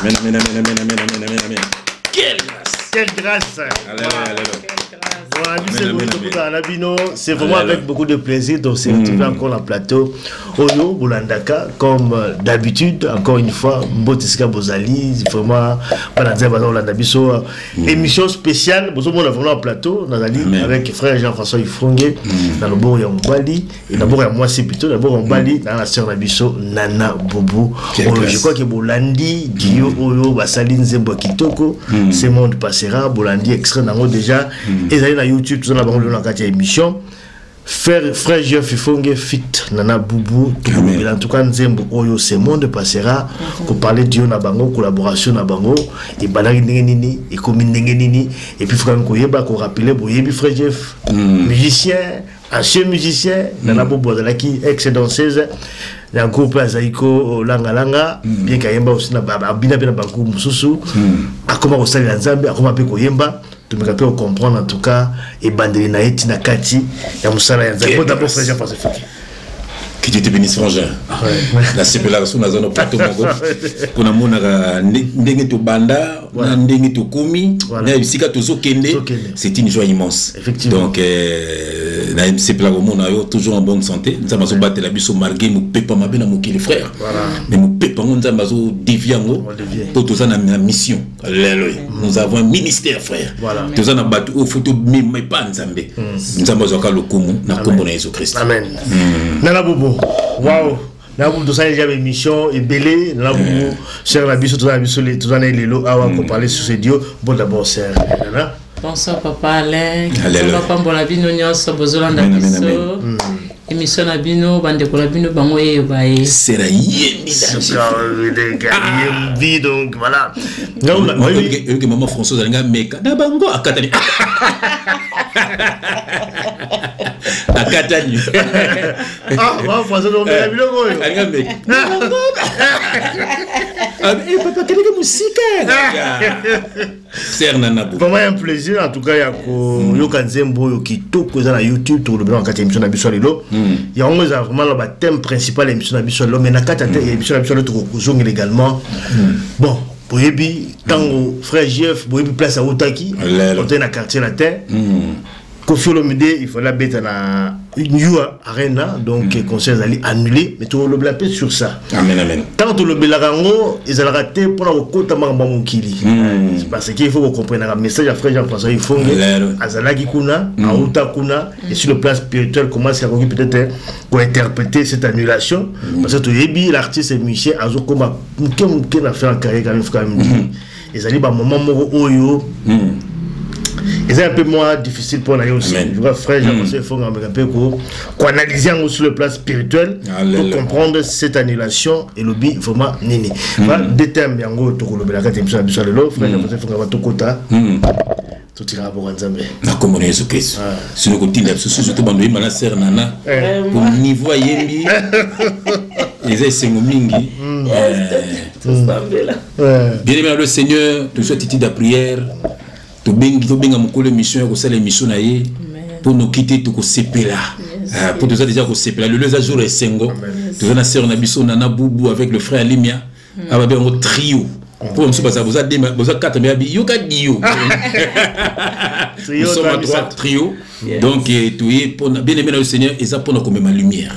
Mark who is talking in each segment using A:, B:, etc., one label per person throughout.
A: Amen, amen, amen, amen, amen, amen, amen, amen. Quelle grâce.
B: Quelle grâce. C'est vraiment avec beaucoup de plaisir donc c'est retrouvé encore en plateau Oyo Boulandaka comme d'habitude encore une fois Mbotiska Bozali vraiment émission spéciale on a vraiment en plateau avec frère Jean-François Ifrongue dans le bord Yambali et d'abord à moi c'est plutôt d'abord en Bali dans la sœur Nabiso Nana Bobo. Je crois que Bolandi Dio Oyo Basali Nzembo Kitoko ce monde passera Bolandi extrait dans déjà et dans YouTube tout ça dans la émission frère Jeff Ifongue fit Nana Boubou en tout cas Nzembo Oyo ce monde passera pour parler Dieu na bango collaboration na bango et balari nini et comme nini et puis frère Koyeba ko rappeler boyebi frère Jeff musicien ancien musicien Nana Boubou qui ex-danseuse dans le groupe Azaïko Langa bien kayemba aussi na bina banku mususu akoma ko sali nzambe akoma pe koyemba tu me rappelles comprendre en tout cas et bandeli na eti na kati ya musala ya nzambe d'abord frère Jean Pacifique
A: qui tu te bénisse frangin la séparation na zone plateau mongo kuna mona ndenge to banda na ndenge to komi na bisika to zokende c'est une joie immense donc na sepla ko mona yo toujours en bonne santé nzamba zo batela biso margué nous pepa mabe na mokili frère mais nous pepa nzamba zo deviango pour tous na mission nous avons un ministère frère tous na batu au photo mais pas nzambe nzamba zo ka lokumu na kombo na Jésus Christ
B: amen Nana Bobo wow na vous tous avez déjà émission et belé na vous cher la biso tous les les lots à on parler sur ce Dieu bon d'abord cher Nana.
C: Bonsoir papa Alain. Papa Mbolabino nyonso bozolanda biso. Émission na bino bande ko la bino bango ye bae.
A: C'est la yembi
B: donc voilà.
A: Que maman Françoise nga meka na bango akatani. Akatani.
B: Ah, maman Françoise on la bino go.
A: Nga meka. Eh papa quelle que musique. C'est Nana Boubou.
B: Vraiment un plaisir en tout cas ya ko yoka Nzembo yo kitoko za na YouTube to le blanc kati émission na biso lelo. Ya on a vraiment le thème principal émission na biso lelo mais na kati émission na biso lelo to kozonga également. Bon, boyebi tango frère Jeff boyebi place à Otaki, on était na quartier latin. Kofi Olomide il fallait bête na New Arena donc concert allait annulé mais tout le blapé sur ça.
A: Amen amen.
B: Tant tout le belarango ils ont raté pour la côte mamba mokili. Parce qu'il faut comprendre un message à frère Jean-François Ifongue azalaki kuna auta kuna et sur le plan spirituel comment ça peut-être pour interpréter cette annulation parce que tout yebi l'artiste musicien azokoma muke na faire en carrière quand même ils allaient ba moment moko oyo c'est un peu moins difficile pour nous aussi. Je vois frère Jean-François Ifongue un peu analyser sur le plan spirituel pour comprendre cette annulation et le but vraiment nini. Deux thèmes yango to ko la carte émission de l'eau frère Jean-François Ifongue va to kota. Tout ira à Boranzambe.
A: Na comme Jésus Christ. Sur le côté de surtout bando yima sœur Nana pour niveau yembi. Les c'est mingi. Bien aimé le Seigneur, tout soit titi de prière. To benga mukole mission ko sala mission na ye pour nous quitter to ko sepela pour déjà ko sepela le jour est sengo to na sœur na biso Nana Boubou avec le frère Limia ababe un trio pour nous passer vous a quatre mais yoka dio nous sommes à trois trio donc tu es pour bien aimer le Seigneur et ça pour nous comme ma lumière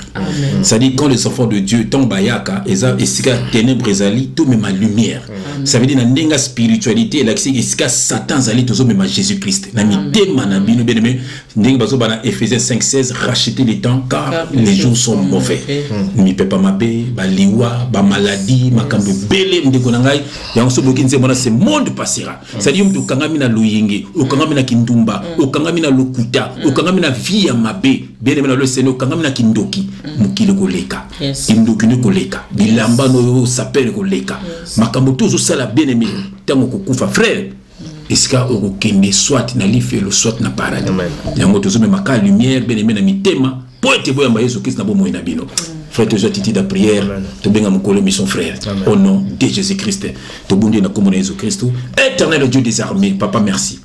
A: ça dit quand les enfants de Dieu tombent bayaka et ça esika ténèbres ezali tout même ma lumière ça veut dire na ndenga spiritualité la esika Satan zali toujours même Jésus Christ na mitema na bino bien aimé ndenga bazo bana Ephésiens 5:16 racheter les temps car les jours sont mauvais mi pepa mabe ba liwa ba maladie makambo belé ndeko na ngai ya so boki nze mona ce monde passera ça dit mtu kangami na luyingi ukangami na kindumba ukangami na lokuta ukangami na vie ya mabe bien aimé le Seigneur ukangami na kindoki mukile koleka kindoki ne koleka bilamba no s'appelle koleka makambo toujours ça la bien aimé tango kokufa frère eska okokende soit na lifelo soit na paradis yango toujours même maka lumière bien aimé na mitema poete boyamba Jésus Christ na bomo ina bino frère toujours titi da prière to benga mukolo mission frère au nom de Jésus Christ to bondi na komona Jésus Christ éternel Dieu des armées papa merci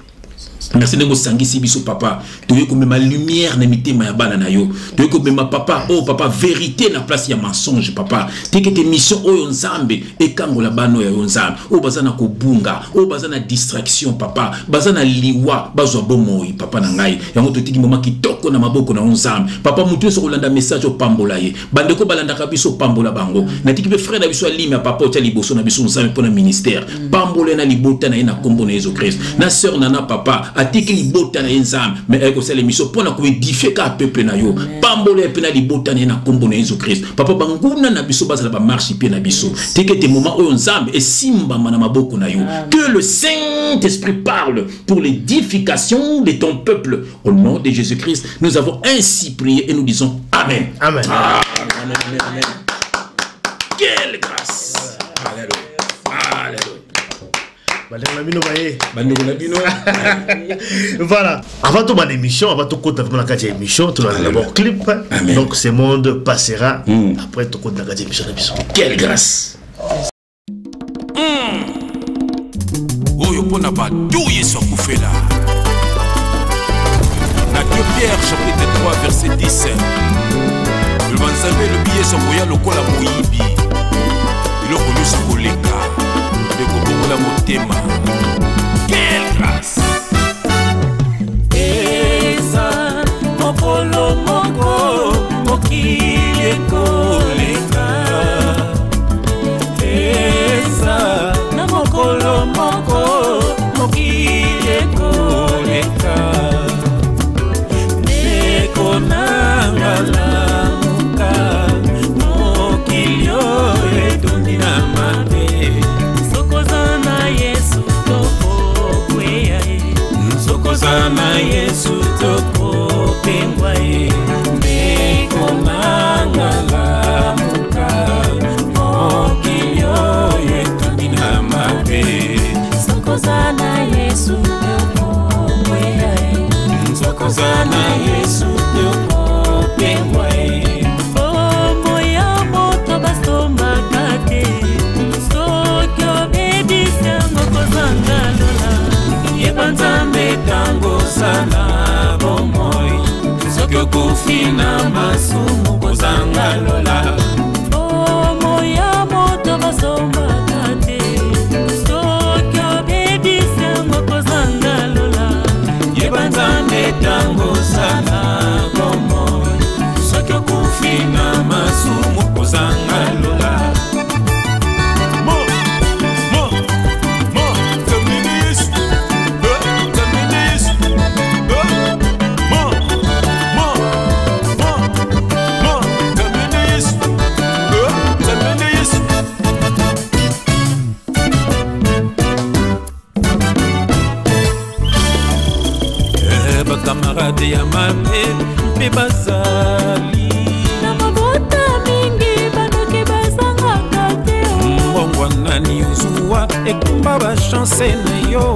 A: Merci de sangisi biso papa. Tu veux comme ma lumière ne mité ma bana na yo. Tu veux comme ma papa oh papa vérité na place ya mensonge papa. Tu que tes missions oh nzambe et kango la bano ya nzambe. Oh bazana ko bunga, oh bazana distraction papa. Bazana liwa, bazwa bomoi papa na ngai. Yango to tiki mama kitoko na maboko na nzambe. Papa mutu so kolanda message o pambola ye. Bandeko balanda ka biso pambola bango. Na tiki be frère na biso alimi papa o tali boso na biso nzambe pour na ministère. Pambola na libota na ina kombo na Jésus Christ. Na sœur nana papa atiki libota na enzam mais eko sele miso pona ko édifier ka peuple na yo pambole pe na libota na kombo na Jésus Christ papa banguna na biso bazala ba marche pe na biso teke te moment oyo nzambe et simba mana maboko na yo que le Saint-Esprit parle pour l'édification de ton peuple au nom de Jésus Christ nous avons ainsi prié et nous disons amen
B: amen
A: amen amen amen quelle grâce alléluia alléluia.
B: Voilà, avant toute mon émission, avant tout compte la émission, tout d'abord clip.
A: Amen.
B: Donc ce monde passera après tout compte la émission.
A: Quelle grâce.
D: Oyo pona ba douye so kufela. Na 2 Pierre chapitre 3 verset 10. Le banzambe le billet so koya lokola moyibi. Iloko lusu koleka. La motema. Quelle grâce.
E: Eza mokolo moko mokili koleka. Eza na mokolo moko mokili koleka. Neko nangala muka mokili etondi na mabe. Sokozana Yesu toko pengwa e Neko mangala muka Mokilio yetu dina mabe Sokozana Yesu toko kwea e Sokozana Yesu toko pengwa e Omo ya moto basto makate Sokyo baby sengo kozanga lola Yebanzambe tango sana bomoi Sokyo kufina masumu kozanga lola Omo ya moto basomba kate Sokyo baby sengo kozanga lola Yebanzambe tango sana bomoi Sokyo kufina masumu kozanga lola camarade ya mabe mpe bazali
F: na mabota mingi banoki bazangaka te
E: mbongwa nani ozuwa ekumba bachanse na yo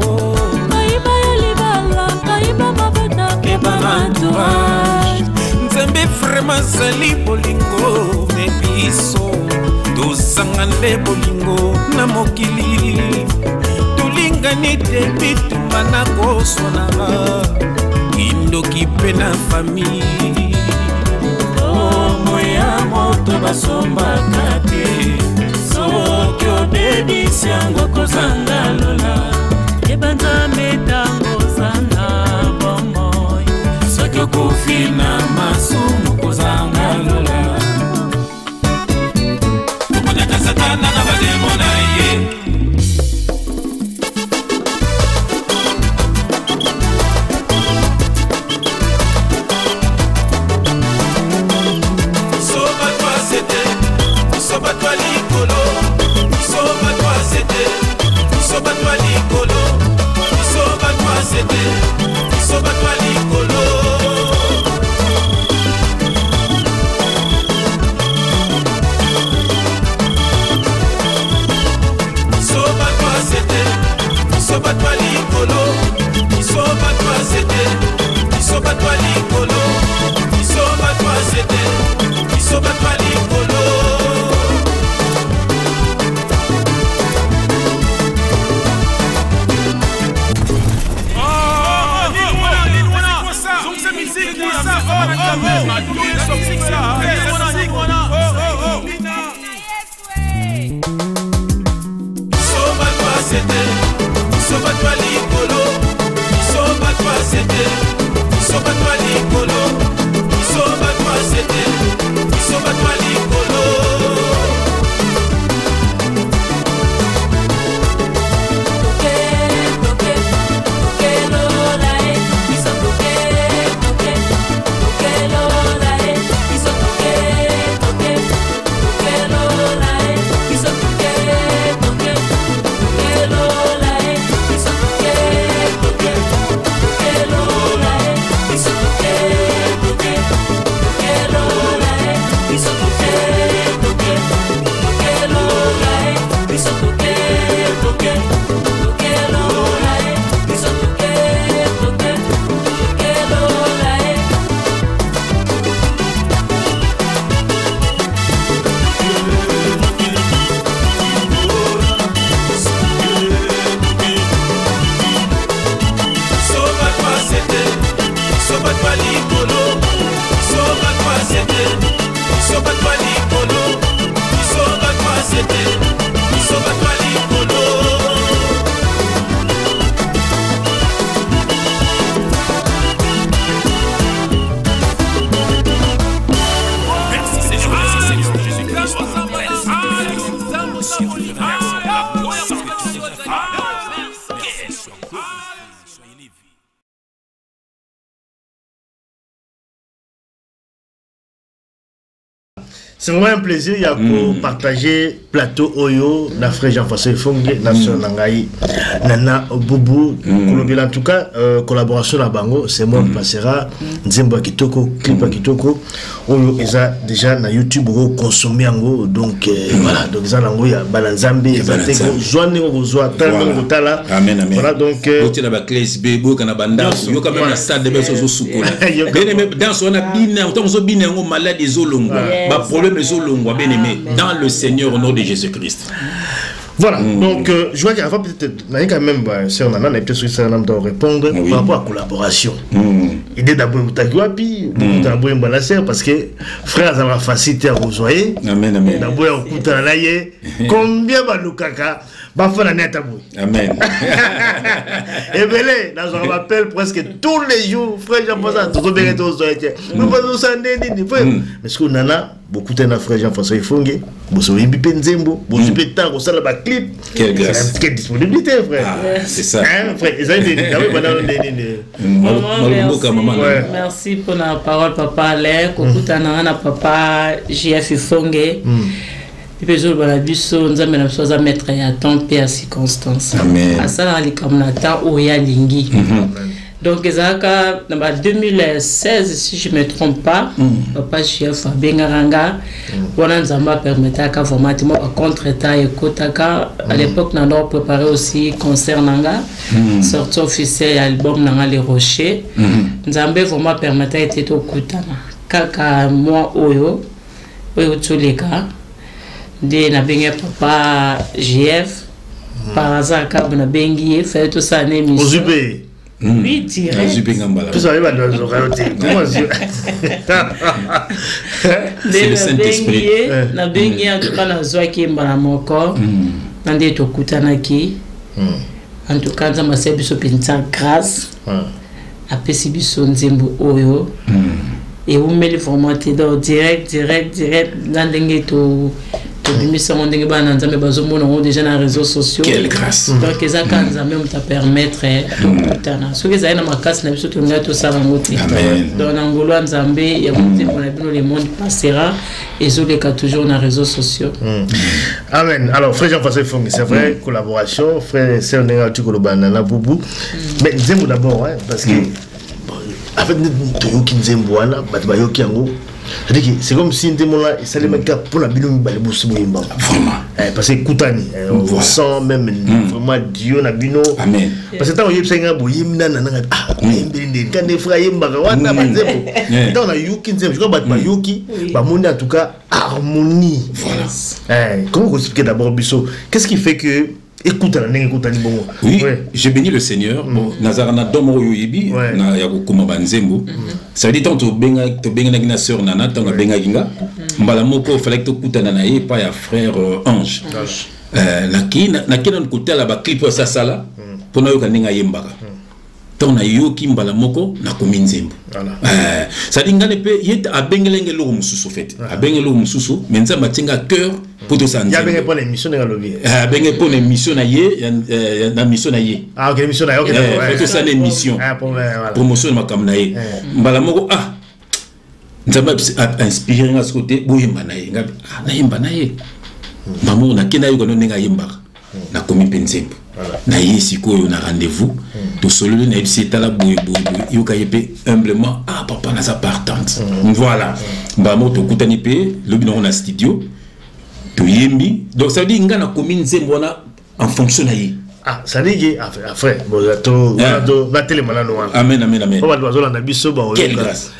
F: kaiba ya libala kaiba mabota ke
E: banantourage nzambe vraimen azali bolingo me biso tozanga nde bolingo na mokili tolingani te bitumba na koswananga indoki pe na famille omo ya moto basombaka te soki obebisi yango kozanga lola
F: ebanzambe tango zana bomoi
E: soki okufi na masumu kozanga lola tokonyaka satana na bademo na ye
B: C'est vraiment un plaisir de partager plateau Oyo, na frère Jean-François Ifongé, nation Nangaï, Nana Boubou, en tout cas, collaboration à Bango, c'est moi qui passera, Nzembo Kitoko, Clip Kitoko, Oyo, ils ont déjà na YouTube consommé en donc voilà, donc ça il y a Balanzambe, il y a Joanne Rozoa, Talon Tala,
A: amen.
B: Voilà donc.
A: Côté la Baclès, Bebo, Canabanda, il y a quand même la stade de Besso Soukoula. Dans son abîme, autant que bien en malade des Olongo, problème des Olongo, bien aimé, dans le Seigneur au nom de Jésus-Christ.
B: Voilà, donc je vois qu'avant peut-être, il y a quand même, si on a peut-être sur ça, on répondre par rapport à la collaboration. Idée d'abord, parce que frères ont la facilité à rejoindre.
A: Amen.
B: D'abord, on coûte à l'aïe. Combien va nous caca? Amen. Et bien là, je rappelle presque tous les jours, frère Jean-François, tout le monde mais ce qu'on a, beaucoup de frères Jean-François Ifongé, beaucoup de Nzembo, beaucoup de temps, beaucoup de clip. Quelle disponibilité, frère.
A: C'est ça.
C: Merci pour la parole, papa Alain. Kokutana, papa JF Ifongé. Besoin de la busso, nous avons mettre à temps et à circonstances.
A: Amen.
C: À ça, les camarades au Yalingi. Donc, dans 2016, si je ne me trompe pas, papa chef Bengaranga, voilà, nous avons permis à format contre-état et Kotaka. À l'époque, nous avons préparé aussi concert Nanga, sortie officielle album Nanga Les Rochers. Nous avons vraiment permis à être au Kutana. Kaka, moi, Oyo, tous les cas. De na bengi papa GF par hasard quand na bengi fait tout ça né mission
B: Ozubé
C: oui direct
A: Ozubé ngambala
B: tout ça va dans les oreilles comment
A: c'est le Saint-Esprit
C: na bengi en tout cas na zoa ki mbala moko nande to kutana ki en tout cas za masebiso pinta grâce apesi biso Nzembo Oyo et vous mettez vraiment direct dans les to déjà dans les réseaux sociaux.
A: Quelle grâce.
C: Donc les accords nous te permettre de ce que ça ma casse n'a surtout tout ça dans Angola Nzambé il y a le monde passera et zo les cas toujours dans les réseaux sociaux.
B: Amen. Alors frère Jean-François Ifongé, c'est vrai collaboration, frère c'est un tu Nana Boubou. Mais Nzembo d'abord parce que en fait Toyoki Nzembo wana batubayoki yango. C'est comme si Nzembo là il s'allait mettre pour la bino mbale busu boyimba. Vraiment. Parce que Koutani on sent même vraiment Dieu na bino. Amen. Parce que tant on y senga boyimna na ah mbindi quand des frères yimba wana Nzembo. Tant on a Yuki Nzembo, je crois Yuki ba moni en tout cas harmonie. Voilà. Comment vous expliquez d'abord biso qu'est-ce qui fait que écoute la nègre, écoute bon.
A: Oui, j'ai béni le Seigneur. Bon, Nazarana domo yoyibi na ya kokoma banzembo. Ça veut dire tant to benga na sœur Nana, tant benga ginga. Mbala moko fallait que to kutana na ye pa ya frère Ange. Na kina côté la ba clip ça sala pour na yo kaninga yembaka. Tant na yo ki mbala moko na kominzembo. Ça dit ngane pe yet a bengelenge lo mususu fait. A bengelo mususu, menza matinga cœur pour tout ça.
B: Il y a bien pour l'émission dans le lobby.
A: Ben pour l'émission na ye, na mission na ye.
B: Ah OK, l'émission na OK.
A: Pour tout ça l'émission. Promotion de makam na ye. Mbala moko nzamba inspiré na ce côté boyemba na ye. Na yemba na ye. Maman na kena yo kono nenga yemba. Na komi penzembo. Na ye sikoyo na rendez-vous. To solo na ibisi tala boy yo kayepe humblement papa na sa partante. Voilà. Mbamo to kutani pe lobi na studio. Donc ça veut dire nga na commune zembona en fonction na yi.
B: Ça veut dire frère bozato na télémana no.
A: Amen.
B: On va dozo na biso ba.
A: Quelle grâce.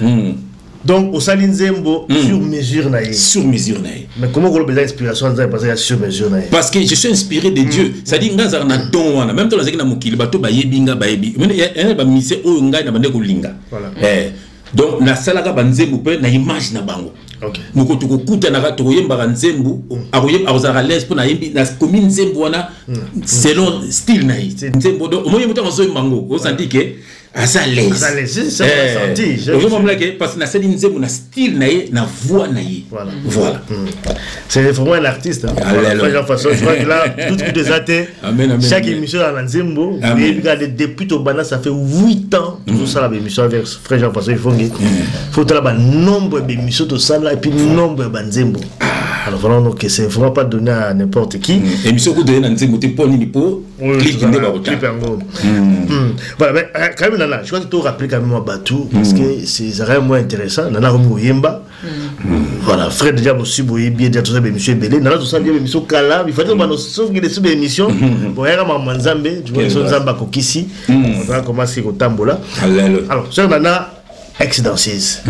B: Donc au salin zembo sur mesure na yi. Sur mesure na yi. Mais comment on besoin inspiration ça parce que sur mesure na yi.
A: Parce que je suis inspiré de Dieu. Ça dit nga za na don wana même to la zekina mokili bato ba yebinga ba yebi. Mais ba mise o nga na bande ko linga. Donc na salaka banzembo pe na image na bango.
B: OK.
A: Moko to kuta na to yemba nzembo, akoyeba azara les pour na yembi na commune nzembo wana selon style na yi. Nzembo do moyo muta nzo mango, o senti que asa les. Asa les, c'est senti. Je me dis parce que na seli nzembo na style na yi, na voix na yi. Voilà.
B: C'est vraiment un artiste. Je crois que là tout des athées. Chaque émission dans nzembo, et regarde depuis au bana ça fait 8 ans tout ça la émission avec frère Jean-François Ifongé. Faut là nombre d'émissions de ça et puis nombre banzembo. Alors voilà donc c'est vraiment pas donné à n'importe qui.
A: Émission que donner nzembo te pour ni pour clic ne pas
B: voilà mais quand même Nana, je crois que tu rappelles quand même Batou parce que c'est vraiment intéressant. Nana Romo Yemba. Voilà, frère déjà aussi boyer bien déjà tout ça émission belé. Nana tout ça bien émission kala, il faut que nous sauver des sous émission. Bon era maman Nzambe, tu vois son Nzamba kokisi. On va commencer au tambola. Alors, sœur Nana ex-danseuse.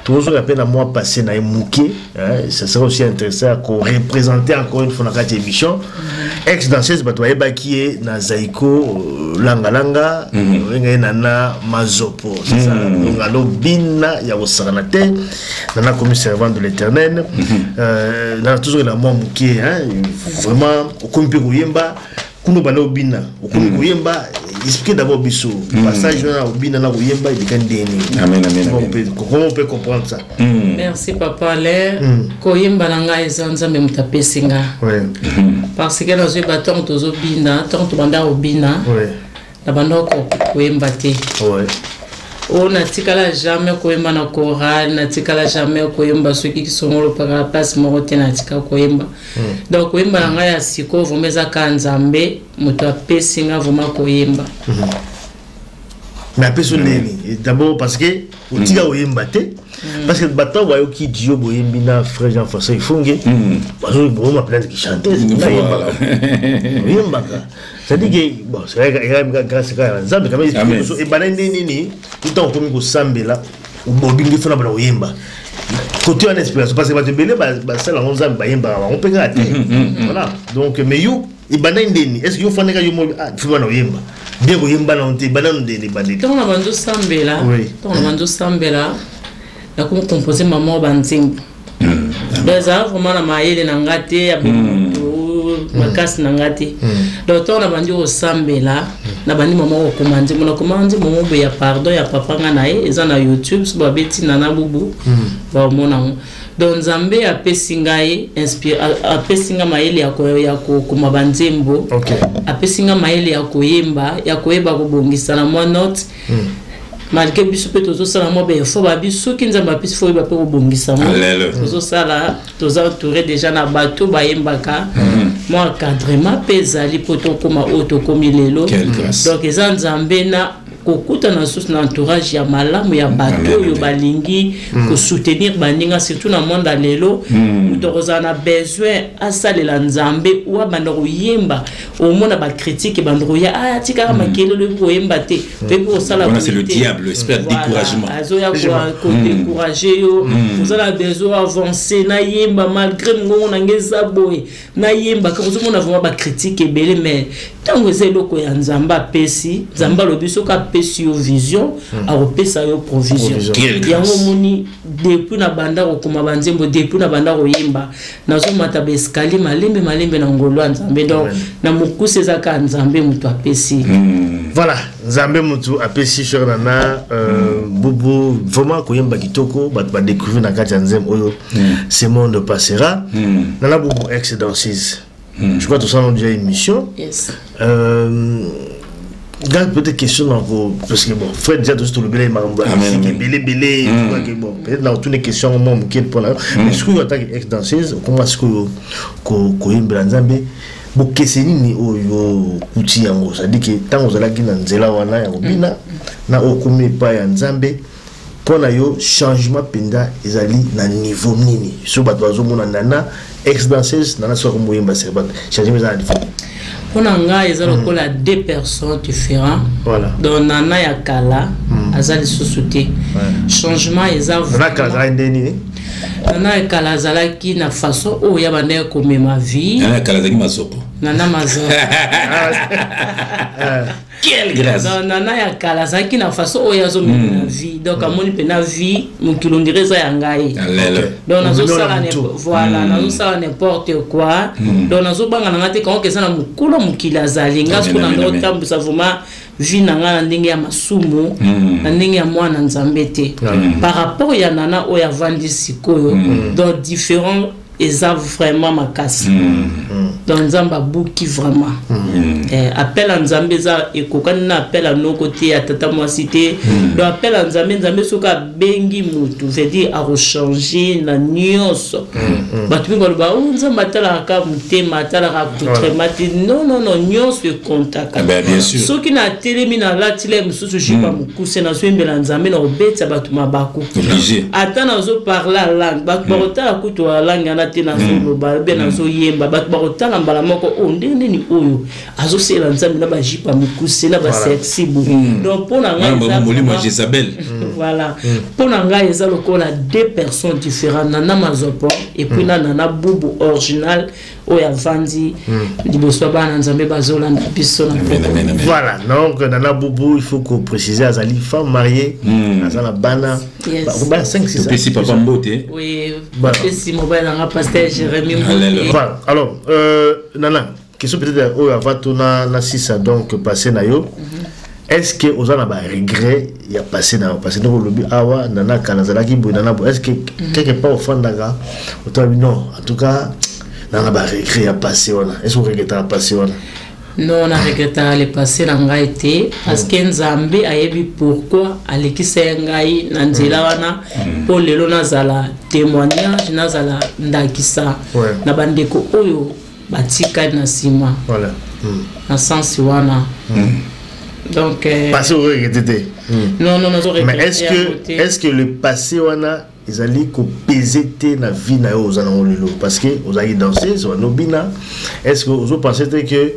B: Toujours à peine à moi passé dans Mouké, ça serait aussi intéressant à représenter encore une fois dans cette émission. Ex-danseuse, qui est dans Zaiko, Langa, Nana Mazopo. C'est ça. Donc, à l'Obina, il y a au Saranate, Nana comme servant de l'éternel. Nana toujours la moi Mouké, vraiment, au Kumpi Gouyemba, Kuno Bano Bina, au Kumpi Gouyemba. Expliquez d'abord Bissou. Passage au Bina na Gouyemba et de
A: Amen.
B: Comment on peut comprendre ça?
C: Merci papa Alain. Koyemba nanga ezanza me mutapesinga. Parce que dans ce bâton tozo Bina, tant to banda au Bina. La banda ko koyemba te. On a tikala jamais koyemba na chorale, na tikala jamais koyemba ceux qui sont par la place morote na tikala koyemba. Donc koyemba nanga ya siko vomeza kanzambe mutapesinga voma koyemba.
B: Mais après d'abord parce que au tiga oyemba te parce que bata wayo ki dio boyembi na frère Jean-François Ifongé parce que bon ma plainte qui chantait oyemba ça dit que bon c'est vrai que grâce à Nzambe quand même et banane nini tout en comme ko sambela ou bobingi fona bana oyemba côté en espérance parce que ba te belé ba ça la Nzambe ba yemba on peut gratter voilà donc mais you et banane nini est-ce que you fona ka yo mo fona oyemba bien oyemba na onte banane nini banane
C: quand on bando sambela quand on bando sambela la comme composer maman banzing déjà vraiment na maïle na ngate ya makasi na ngate donc on a bandi au sambela na bandi maman au commande maman be ya pardon ya papa ngana eza na YouTube so ba beti na bubu ba mona donc Nzambe a pesingaye inspire a pesinga maïle ya ko kuma banzembo a pesinga maïle ya koyemba ya koyeba ko bongisa na moi note malgré biso pe tozo sala mo be fo ba biso ki Nzambe apesi fo ba pe ko bongisa mo tozo sala tozo entouré déjà na bateau ba yembaka moi encadrement pe ezali poto koma auto komi lelo donc eza Nzambe na kokuta na sous na entourage ya malamu ya bato yo balingi ko soutenir baninga surtout na monde lelo mutoza na besoin asalela nzambe ou abanda koyemba au monde ba critique bandro ya tika makelo le koyemba te pe ko sala
A: c'est le diable espère découragement
C: azo ya ko décourager yo vous avez besoin avancer na yemba malgré ngongo na ngeza boy na yemba ko zo mona vraiment ba critique ebele mais tango zeloko ya nzamba pesi nzamba lobiso ka pesi yo vision a repesa yo provision yango moni depuis na banda ko koma banzembo depuis na banda ko yemba nazo mata be escalier malembe na ngolo nzambe donc na mukuse zaka nzambe mutu apesi
B: voilà nzambe mutu apesi cher nana Boubou vraiment ko yemba kitoko ba découvrir na kati nzembo oyo ce monde passera nana Boubou ex-danseuse. Je crois que tout ça, on a déjà une mission.
C: Yes.
B: Garde peut-être question parce que bon, Fred déjà tout le belé, belé, bon, peut-être dans toutes les questions, au moment où pour là. Mais ce que vous attaquez ex-danseuse, comment est-ce que vous Nzambe, bon, qu'est-ce que vous outil yango, c'est-à-dire que tant vous allez dans Nzela wana ya obina, na okumi pa ya Nzambe. Pour la changement penda ezali na niveau nini so bato bazomona nana ex-danseuse nana so ko moyemba serbat changement za différent
C: pour nga ezalo ko la deux personnes différentes
B: voilà
C: donc nana ya kala azali société changement ezalo
B: nana kala ndeni
C: nana ya kala azalaki na façon o ya bande ko mema vie
A: nana kala azalaki masoko
C: nana mazoko
A: quelle grâce
C: nana ya kala azalaki na façon o ya zo mema vie donc amoni pe na vie mukilondireza ya ngai donc nazo sala voilà nazo sala n'importe quoi donc nazo banga na ngate quand kesa na mukula mukila zalinga so na ndo tambusa vraiment vie na nga na ndenge ya masumu na ndenge ya mwana nzambe te par rapport ya nana o ya vandi sikoyo donc différent eza vraiment makasi donc nzamba buki vraiment appel à nzambe za ekokani na appel à no côté ya tata mwasi te donc appel à nzambe soka bengi mutu veut dire à rechanger na nyonso batu bi baloba nzamba tala ka mutema tala ka kutremati non nyonso e contact
A: bien sûr
C: soki na telemi na latile mususu jipa mukuse na swembela nzambe na obetsa batu mabako
A: obligé
C: ata na zo parler langue batu bakota kuto langue na tena zo ba bien na zo yemba batu bakota mbala moko ondene ni oyo azo sela nzambe na ba jipa mukuse na ba sexy bu donc pour na nga
A: molimo Jezabel
C: voilà pour na nga eza lokola deux personnes différentes nana mazopo et puis nana Boubou original oya vandi liboso bana nzambe bazolanda biso na
B: voilà donc nana Boubou il faut qu'on précise azali femme mariée azala bana ba 5 6
A: petit papa mbote
C: oui petit mobile nga pasteur Jérémy
B: voilà alors nana question peut-être oya vatona na 6 donc passé na yo est-ce que aux a ba regret il y a passé dans le lobby awa nana kanazalaki bo nana est-ce que quelque part au fond daga autant non en tout cas nana ba regret il y a passé wana est-ce que vous regrettez passé wana
C: non na regretta le passé na ngai te parce que nzambe ayebi pourquoi alekisa ngai na nzela wana po lelo nazala témoignage nazala ndakisa na bandeko oyo batika na sima
B: voilà
C: na sens wana donc
B: passé au regretté
C: non
B: mais est-ce que le passé wana ezali ko peser na vie na yo ozana lelo parce que ozali danser so nobina est-ce que vous pensez que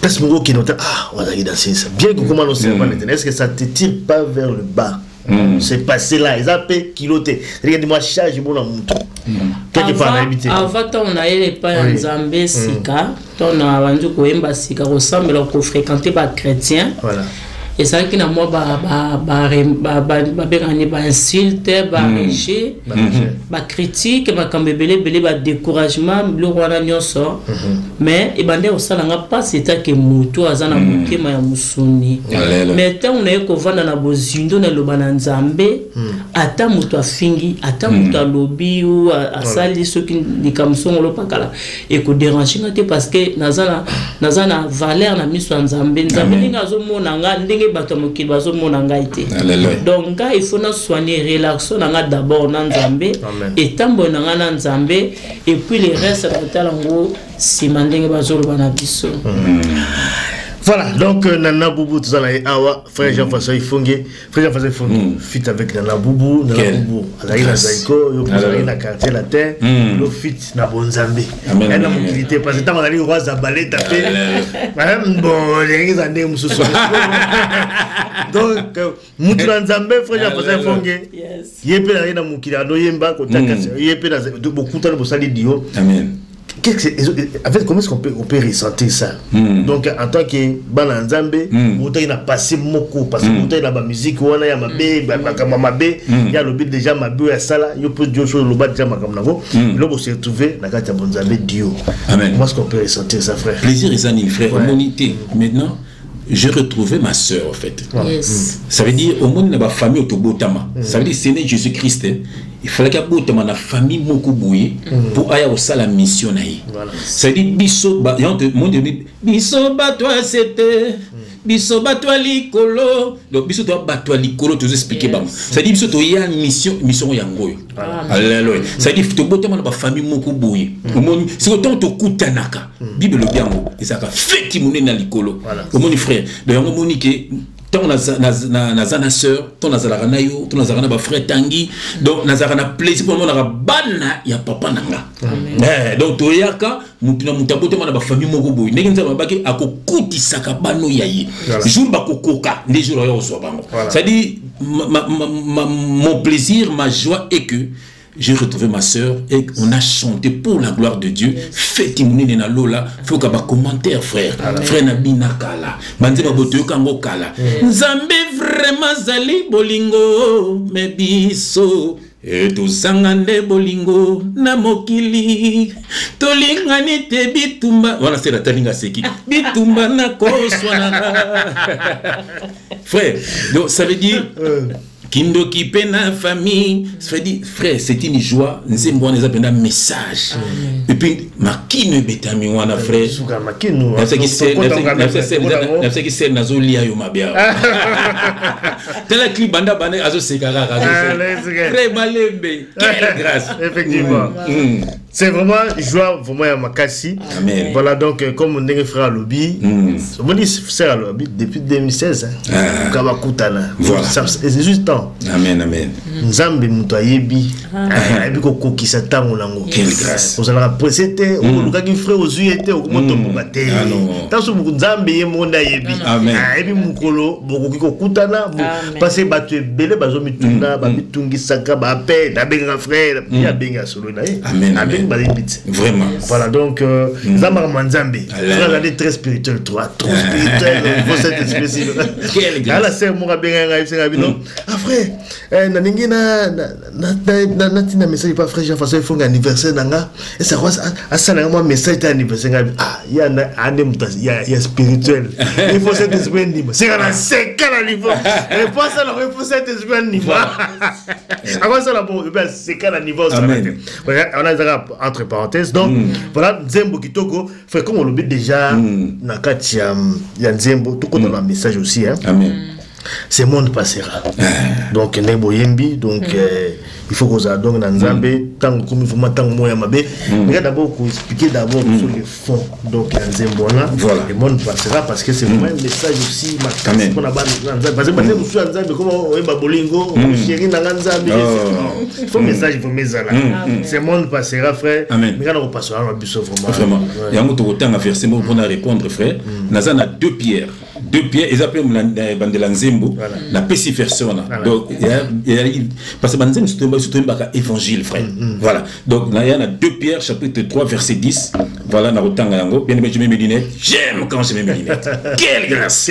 B: parce que qui note ozali danser ça bien que comment on sait est-ce que ça te tire pas vers le bas c'est passé là ils appellent kiloté regarde moi charge mon amour quelque part habité
C: avant on a eu pas en Zambie sika on a vendu ko emba sika ressemble ko fréquenter ba chrétien voilà et ça qui na moi ba insulte ba rejet ba critique ba kambebele bele ba découragement le roi nyonso mais e bande au salanga pas c'est que mutu azana mutema ya musuni mais tant on est ko vanda na bozindo na lobana nzambe ata mutu afingi ata mutu alobi ou asali soki likamsongo lo pakala et ko déranger ngate parce que nazana valeur na miso nzambe ninga zo mona nga ndenge bato mokili bazo mona ngai te donc nga il faut na soigner relaxer na nga d'abord na nzambe et tambo na nga na nzambe et puis les restes na talango si mandenge bazo lo bana biso
B: Voilà, donc Nana Boubou, tout ça là, Awa, frère Jean-François Ifongue, fit avec Nana Boubou, Alaïna Zaiko, Alaïna Quartier la Terre, le fit na Bonzambe. Elle a mon qualité, parce que tant qu'on a dit roi Zabalé tapé, bon, les années, moussou. Donc, Moutoula Nzambe, frère Jean-François Ifongue, Yépé la Rina Moukila, Noyemba, Yépé la beaucoup de Bossali Dio. Amen. Comment est-ce qu'on peut ressentir ça? Donc en tant que Bananzambe, autant il a passé beaucoup parce que autant il a ma musique, il y a ma bé, il y a le but déjà ma bé à ça là, il peut dire chose le bas déjà ma comme navo, là on s'est retrouvé dans la Bonzambe Dio. Amen. Comment est-ce qu'on peut ressentir ça, frère?
A: Plaisir et zanine, frère. Humanité. Maintenant, j'ai retrouvé ma soeur en fait.
C: Yes.
A: Ça veut dire au monde de ma famille autobotama. Ça veut dire c'est né Jésus-Christ. Il fallait qu'il y ait la famille Mokubouye pour aller au la mission. Ça veut dire biso ba biso batwa c'était biso batwa likolo. Donc biso doit batwa likolo tu expliquer ba. Ça veut dire biso to y a mission yangoyo. Alléluia. Ça veut dire to botama la famille Mokubouye. C'est autant to kutanaka. Bible le bien et ça ka fait qui mouné na likolo. Au mon frère. Donc on monique tant na sœur, tant na zarana yo, tant na zarana ba frère Tanguy, donc na zarana plaisir pour moi na bana ya papa nanga. Donc toyaka mutuna mutabote na ba famille moko boy. Ndenge nzaba baki akokutisaka bano yayi. Jour ba kokoka, les jours yo so bango. Ça dit mon plaisir, ma joie est que j'ai retrouvé ma soeur et on a chanté pour la gloire de Dieu. Faites immunité na lola. Faut qu'il y ait un commentaire, frère. Frère Nabina Kala. Banzeba botoyo kango Kala. Nzambe vraiment zali bolingo. Me biso. Et tout sangande bolingo. Na mokili. Tolingani te bitumba. Voilà, c'est la talinga seki. Bitumba na koswana. Frère, donc ça veut dire. Kindo qui peine la famille, ça veut dire, frère, c'est une joie. Nous avons un message. Et puis, ma qui ne bêta mi wana frère. C'est qui c'est nazolia yo mabia. Tel clip banda banda azo sekara. Frère Malembe, quelle grâce.
B: Effectivement. C'est vraiment joie, vraiment à Makassi.
A: Amen.
B: Voilà donc comme on est frère Lobby, on dit frère Lobby depuis 2016. Kabakutana.
A: Voilà.
B: C'est juste temps.
A: Amen, amen.
B: Nzambe mutoyebi. Ebi ko kokisa tango nango.
A: Quelle grâce.
B: Vous allez précéder au lukaki frère aux yete au moto mbate. Tanso Nzambe ye monda yebi.
A: Amen.
B: Ebi mukolo bokoki kokutana passer battu belé bazo mitunda ba mitungi saka ba pe na benga frère ya benga solo na ye.
A: Amen. Amen. Vraiment.
B: Voilà donc Zamar Manzambe. Regardez très spirituel toi, trop spirituel. Vous êtes spécial.
A: Quelle grâce.
B: Là c'est mon benga non. Ah frère, na ningi na tina message pas frère Jean-François Ifongue anniversaire nanga et ça quoi ça na moi message anniversaire ah il y a ane il y a spirituel. Il faut cette esprit niveau. C'est quand c'est quand niveau. Et pas ça il faut cette esprit niveau. À quoi ça là bon c'est quand niveau ça. On a entre parenthèses donc voilà Nzembo Kitoko fait comme on le dit déjà na kati ya Nzembo tout comme dans le message aussi hein.
A: Amen.
B: Ce monde passera. Donc Nebo Yembi donc il faut qu'on a donc dans Nzambe tant comme il faut maintenant moya mabe mais d'abord qu'on expliquer d'abord sur le fond donc Nzembo là le monde passera parce que c'est vraiment un message aussi qu'on a parce que nous sommes Nzambe comme on est bolingo chéri na Nzambe il faut message il faut message là ce monde passera frère mais quand on passera on biso vraiment
A: il y a un autre temps à faire c'est bon pour répondre frère Nazana deux pierres ils appellent la Nzembo la pesiférsion donc parce que Nzembo c'est un évangile frère voilà donc là il y en a 2 Pierre chapitre 3 verset 10 voilà na rotanga yango bien je mets mes lunettes j'aime quand je mets mes lunettes quelle grâce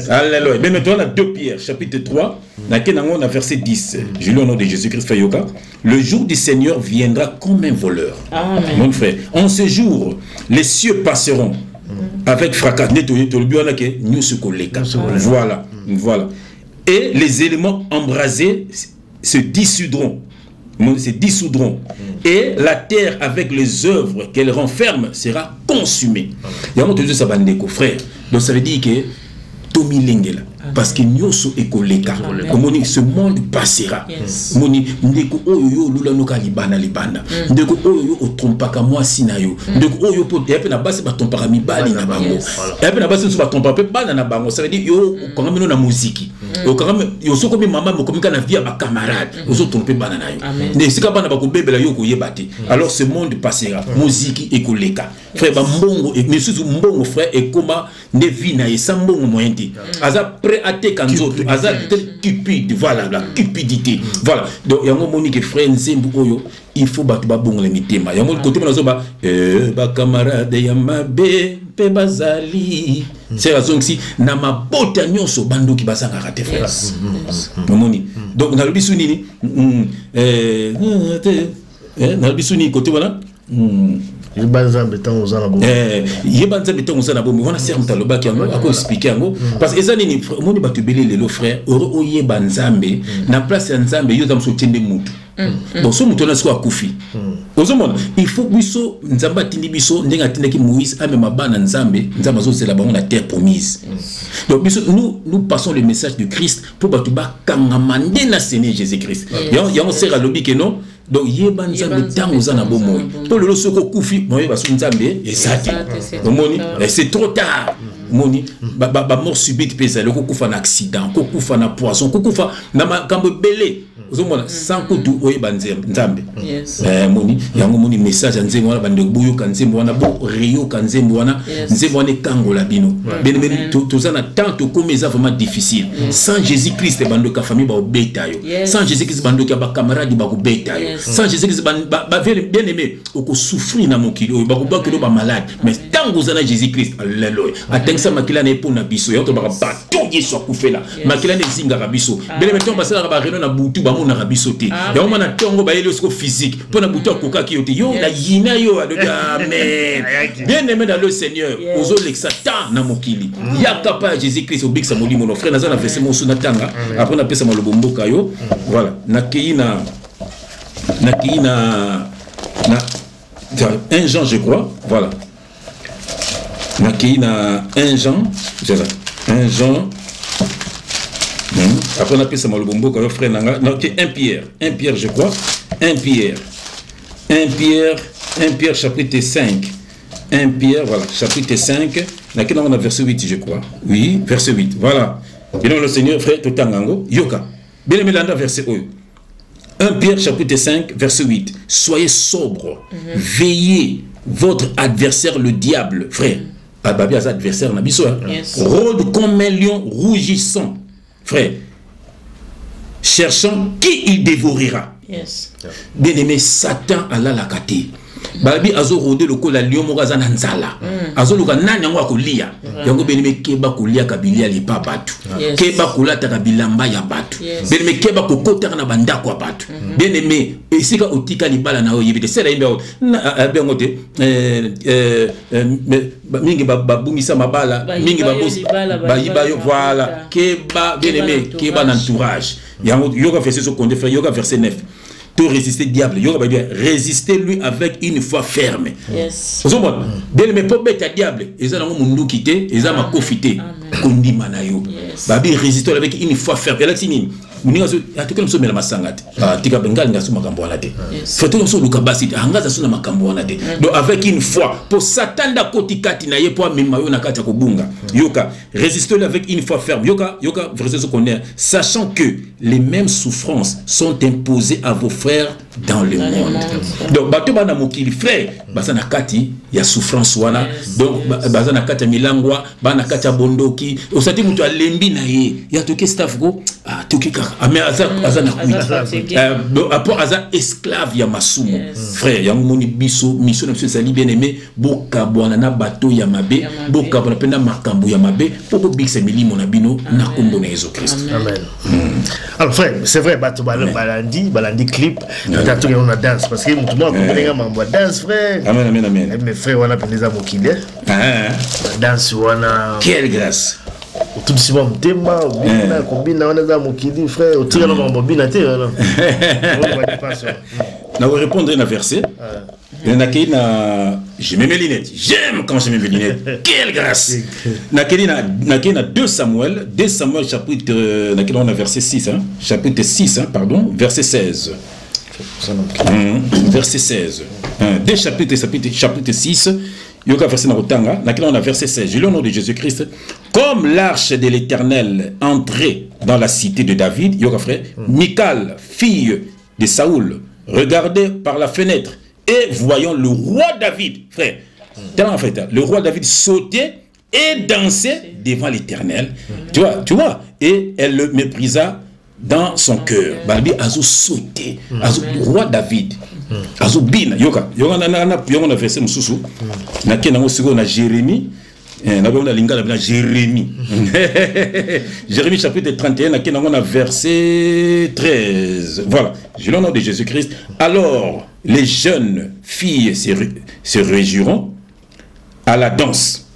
A: alléluia mais maintenant on a 2 Pierre chapitre 3 na kenango na verset 10 je lis au nom de Jésus-Christ Fayoka le jour du Seigneur viendra comme un voleur. Amen. Mon frère en ce jour les cieux passeront avec fracas voilà et les éléments embrasés se dissoudront et la terre avec les œuvres qu'elle renferme sera consumée. Frère donc ça veut dire que Tommy Lengela. Parce que nyoso ekoleka. Omoni ce monde passera. Moni ndeko oyo lula noka libana. Ndeko oyo otrompaka moi sinayo. Ndeko oyo po epe na base ba trompaka mibali na bango. Epe na base so ba trompa pe bana na bango. Ça veut dire yo quand même na musique. Yo quand même yo so comme maman mo comme na vie ba camarade. Yo so tromper bana na yo. Ne sika bana ba ko bebela yo ko yebate. Alors ce monde passera. Musique ekoleka. Frère ba mbongo et mais surtout mbongo frère et comment ne vie na sa mbongo moyenti. Aza prêt à te kanzoto, aza cupide, voilà la cupidité. Voilà. Donc il y a un monique frère nzembu oyo, il faut battre ba bongo le mitema. Il y a un côté nazo ba camarade ya mabe pe bazali. C'est la zone si na mabota nyonso bando ki basanga raté frère. Moni. Donc na lobisu nini na lobisu ni côté voilà.
B: Yebanzambe tant aux anabo.
A: Yebanzambe tant aux anabo. Mais on a servi à l'oba qui a expliqué en gros. Parce que ça n'est pas mon batubeli les frères. Oro yebanzambe na place nzambe yo tam soutien de mutu. Bon so mutu na siko akufi. Ozomona il faut biso nzamba tindi biso ndenga tindaki Moïse amema bana nzambe nzamba zo c'est la bango la terre promise. Donc biso nous passons le message de Christ pour batuba kangamande na Seigneur Jésus-Christ. Ya on sert à l'obi que non. Donc yebanzambe tango za na bomoy to lelo soko kufi moye basu nzambe ezati omoni c'est trop tard moni ba mort subite pesa le kokufa na accident kokufa na poison kokufa na makambo belé ozomona sans kutu oyebanzambe nzambe moni yango moni message nzembo wana bande boyo kanzembo wana bo rio kanzembo wana nzembo wana kangola bino ben tozana tant comme ça vraiment difficile sans Jésus-Christ bande ka famille ba obeta yo sans Jésus-Christ bande ka ba camarade ba obeta yo sans Jésus-Christ ba bien aimé oko souffrir na mokili ba ko ba ko ba malade mais tant que zana Jésus-Christ alléluia atengsa makila na epona biso yo to ba bato yeso kufela makila ne zinga rabiso bien aimé to basala ba reno na butu ba mona rabiso te ya o mana tongo ba yelo sko physique pona butu akoka ki yote yo la yina yo amen bien aimé dans le Seigneur ozo l'exata na mokili ya kapa Jésus-Christ obiksa molimo no frère nazana verset mo suna tanga après na pesa malobombo kayo voilà na keina 1 Jean je crois voilà na 1 Jean c'est ça 1 Jean après on appelle ça malobombo quand frère nanga non que 1 Pierre je crois 1 Pierre chapitre 5 1 Pierre voilà chapitre 5 on a verset 8 je crois oui verset 8 voilà bien le Seigneur frère totangango yoka bien aimé landa verset 1 Pierre chapitre 5 verset 8 soyez sobre veillez votre adversaire le diable frère babi az adversaire na biso rôde comme un lion rougissant frère cherchant qui il dévorera bien aimé Satan ala la kati babi azo rôder le kola lion mokaza na nzala azo luka nani yango akolia yango bien aimé keba kolia kabilia lipa batu keba kolata kabilamba ya batu bien aimé keba kokota na bandako ya batu bien aimé esika otika libala na oyebite sela imbe bengo te mingi babungisa mabala mingi bayiba yo voilà keba bien aimé keba na entourage yango yoka verset so konde frère yoka verset 9 to résister diable yoka ba dire résister lui avec une foi ferme ozomona bien aimé po beta diable eza nango mundu kité eza makofité kondima na yo babi résister avec une foi ferme ela tini muninga so atukela mso mela masangate tika bengali ngaso makambo wana te foto mso luka basi angaza so na makambo wana te donc avec une foi pour Satan da kotikati na ye po mema yo na kati ko bunga yoka résister avec une foi ferme yoka verset so connaît sachant que les mêmes souffrances sont imposées à vos frères dans le monde donc bato bana mokili frère basana kati ya souffrance wana donc basana kati ya milangwa bana kati ya bondoki osati mutu alembi na ye ya toke staff go toke kaka mais azana kuita après aza esclave ya masumo frère yango moni biso mission na biso sali bien aimé boka bwana na bato ya mabe boka bwana penda makambo ya mabe popo bikse milimo na bino na kombo na Jésus Christ
B: amen alors frère c'est vrai bato balandi clip tatu on a danse parce que mutu mo ko mambo danse frère amen mais frère wana pendeza mokili danse wana
A: quelle grâce
B: tout de suite mtema bina kombina wana za mokili frère otira na mambo bina te
A: na répondre à un verset. Je mets mes lunettes. J'aime quand je mets mes lunettes. Quelle grâce. Na 2 Samuel chapitre on a verset 6 hein, chapitre 6 hein, pardon, verset 16. Verset 16. Des chapitres 6 yoka verset na rotanga on a verset 16. Je lis au nom de Jésus-Christ. Comme l'arche de l'Éternel entrait dans la cité de David, yoka frère, Michal, fille de Saoul, regardait par la fenêtre et voyant le roi David, frère, en fait, le roi David sautait et dansait devant l'Éternel. Tu vois, et elle le méprisa dans son cœur. Balbi azo sauté, le roi David. Azo bin, yoka na verset mususu. Na kena na Jérémie. Jérémie. Jérémie chapitre 31, on a verset 13. Voilà, je l'ai au nom de Jésus-Christ. Alors, les jeunes filles se réjouiront à la danse.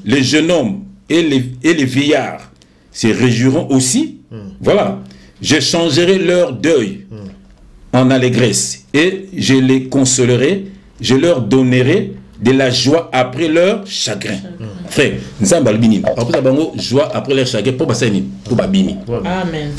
A: Les jeunes hommes et les vieillards se réjouiront aussi. Voilà, je changerai leur deuil en allégresse et je les consolerai, je leur donnerai de la joie après leur chagrin. Frère, nous avons balbini. Après joie après leur chagrin pour basani, pour babini.
C: Amen.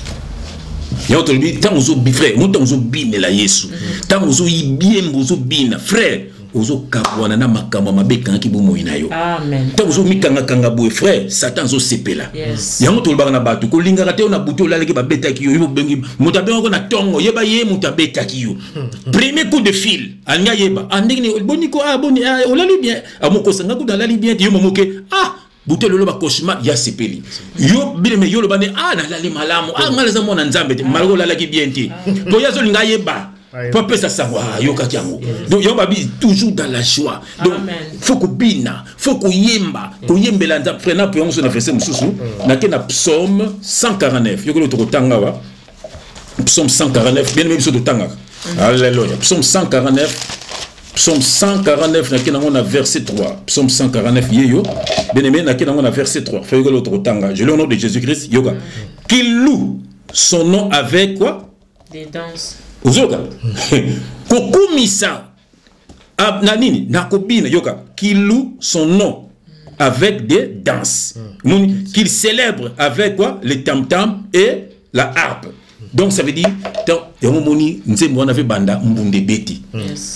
A: Tant que vous frère, nous tant bien la Yesu. Tant que vous bien vous bien frère. Ozo kabwana na makamba mabeka ki bo moina yo.
C: Amen.
A: Tant ozo mikanga kanga boy frère, Satan zo sepela.
C: Yes.
A: Yango to bana batu ko linga te na buto la leki ba beta ki yo, yo bengi mutabe ko na tongo yeba ye mutabe ta ki yo. Premier coup de fil, anya yeba. Andiki boniko boni o la li bien. Amoko sanga ko la li bien yo momoke buto lolo ba cauchemar ya sepeli. Yo bile yo lo bane na la li malamu. Ngala za mona nzambe te malgo la leki bien ti. Ko yazo linga yeba. Papa ça savoir yoka kiango. Donc yo babi toujours dans la joie. Donc faut que bina, faut que yemba, ko yembela nza prena pe on se na verset mususu na ke na psaume 149. Yo ko to tanga wa. Psaume 149 bien même so to tanga. Alléluia. Psaume 149 na ke na on a verset 3. Psaume 149 yeyo. Bien aimé na ke na on a verset 3. Fait que l'autre tanga. Je le nom de Jésus-Christ yoga. Qu'il loue son nom avec quoi?
C: Des danses.
A: Ozoka kokumisa nanini nakobina yoka qui loue son nom avec des danses qu'il célèbre avec quoi les tam-tam et la harpe. Donc ça veut dire yomoni nzembo na ve banda mbunde beti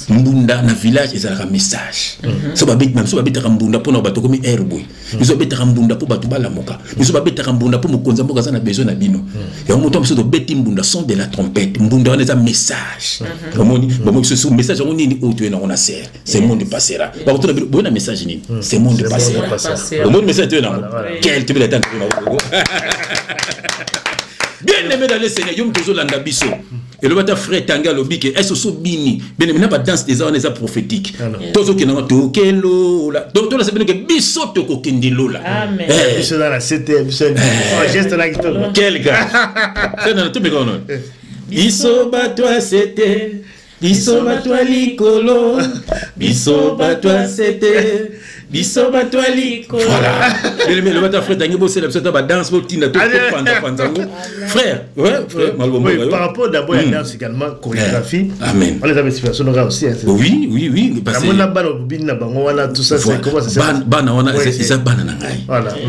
A: mbunda na village ezalaka message so ba beti même so ba beta mbunda pona bato komi airboy so beta mbunda po bato bala moka so ba beta mbunda po mokonza mboka za na besoin na bino ya moto mso to beti mbunda son de la trompette mbunda on eza message omoni bon ce message on ni auto na on a serre c'est monde passera ba to na bon message ni c'est monde passera le monde message tu na quel type de temps bien aimé dans le Seigneur, yom tozo landa biso. Et le bata frère tanga lobike, est-ce so bini. Bien aimé na ba danse des ans prophétique. Tozo ke na to kelo la. Donc to la c'est bien que biso to ko kindilo la.
C: Amen.
B: Biso dans la CTM, geste là qui tourne.
A: Quel gars. C'est dans tout me kono. Biso ba toi c'était. Biso ba toi likolo. Biso ba toi c'était. Biso ba toi likolo. Voilà. Bien aimé le bata frère tanga bo c'est la ba danse bo tinda to panzango. Frère, frère,
B: par rapport d'abord à la danse également, chorégraphie.
A: Amen.
B: On les avait situation aussi.
A: Oui.
B: Parce que tout ça, c'est comment ça s'appelle?
A: Bana wana eza bana na ngai.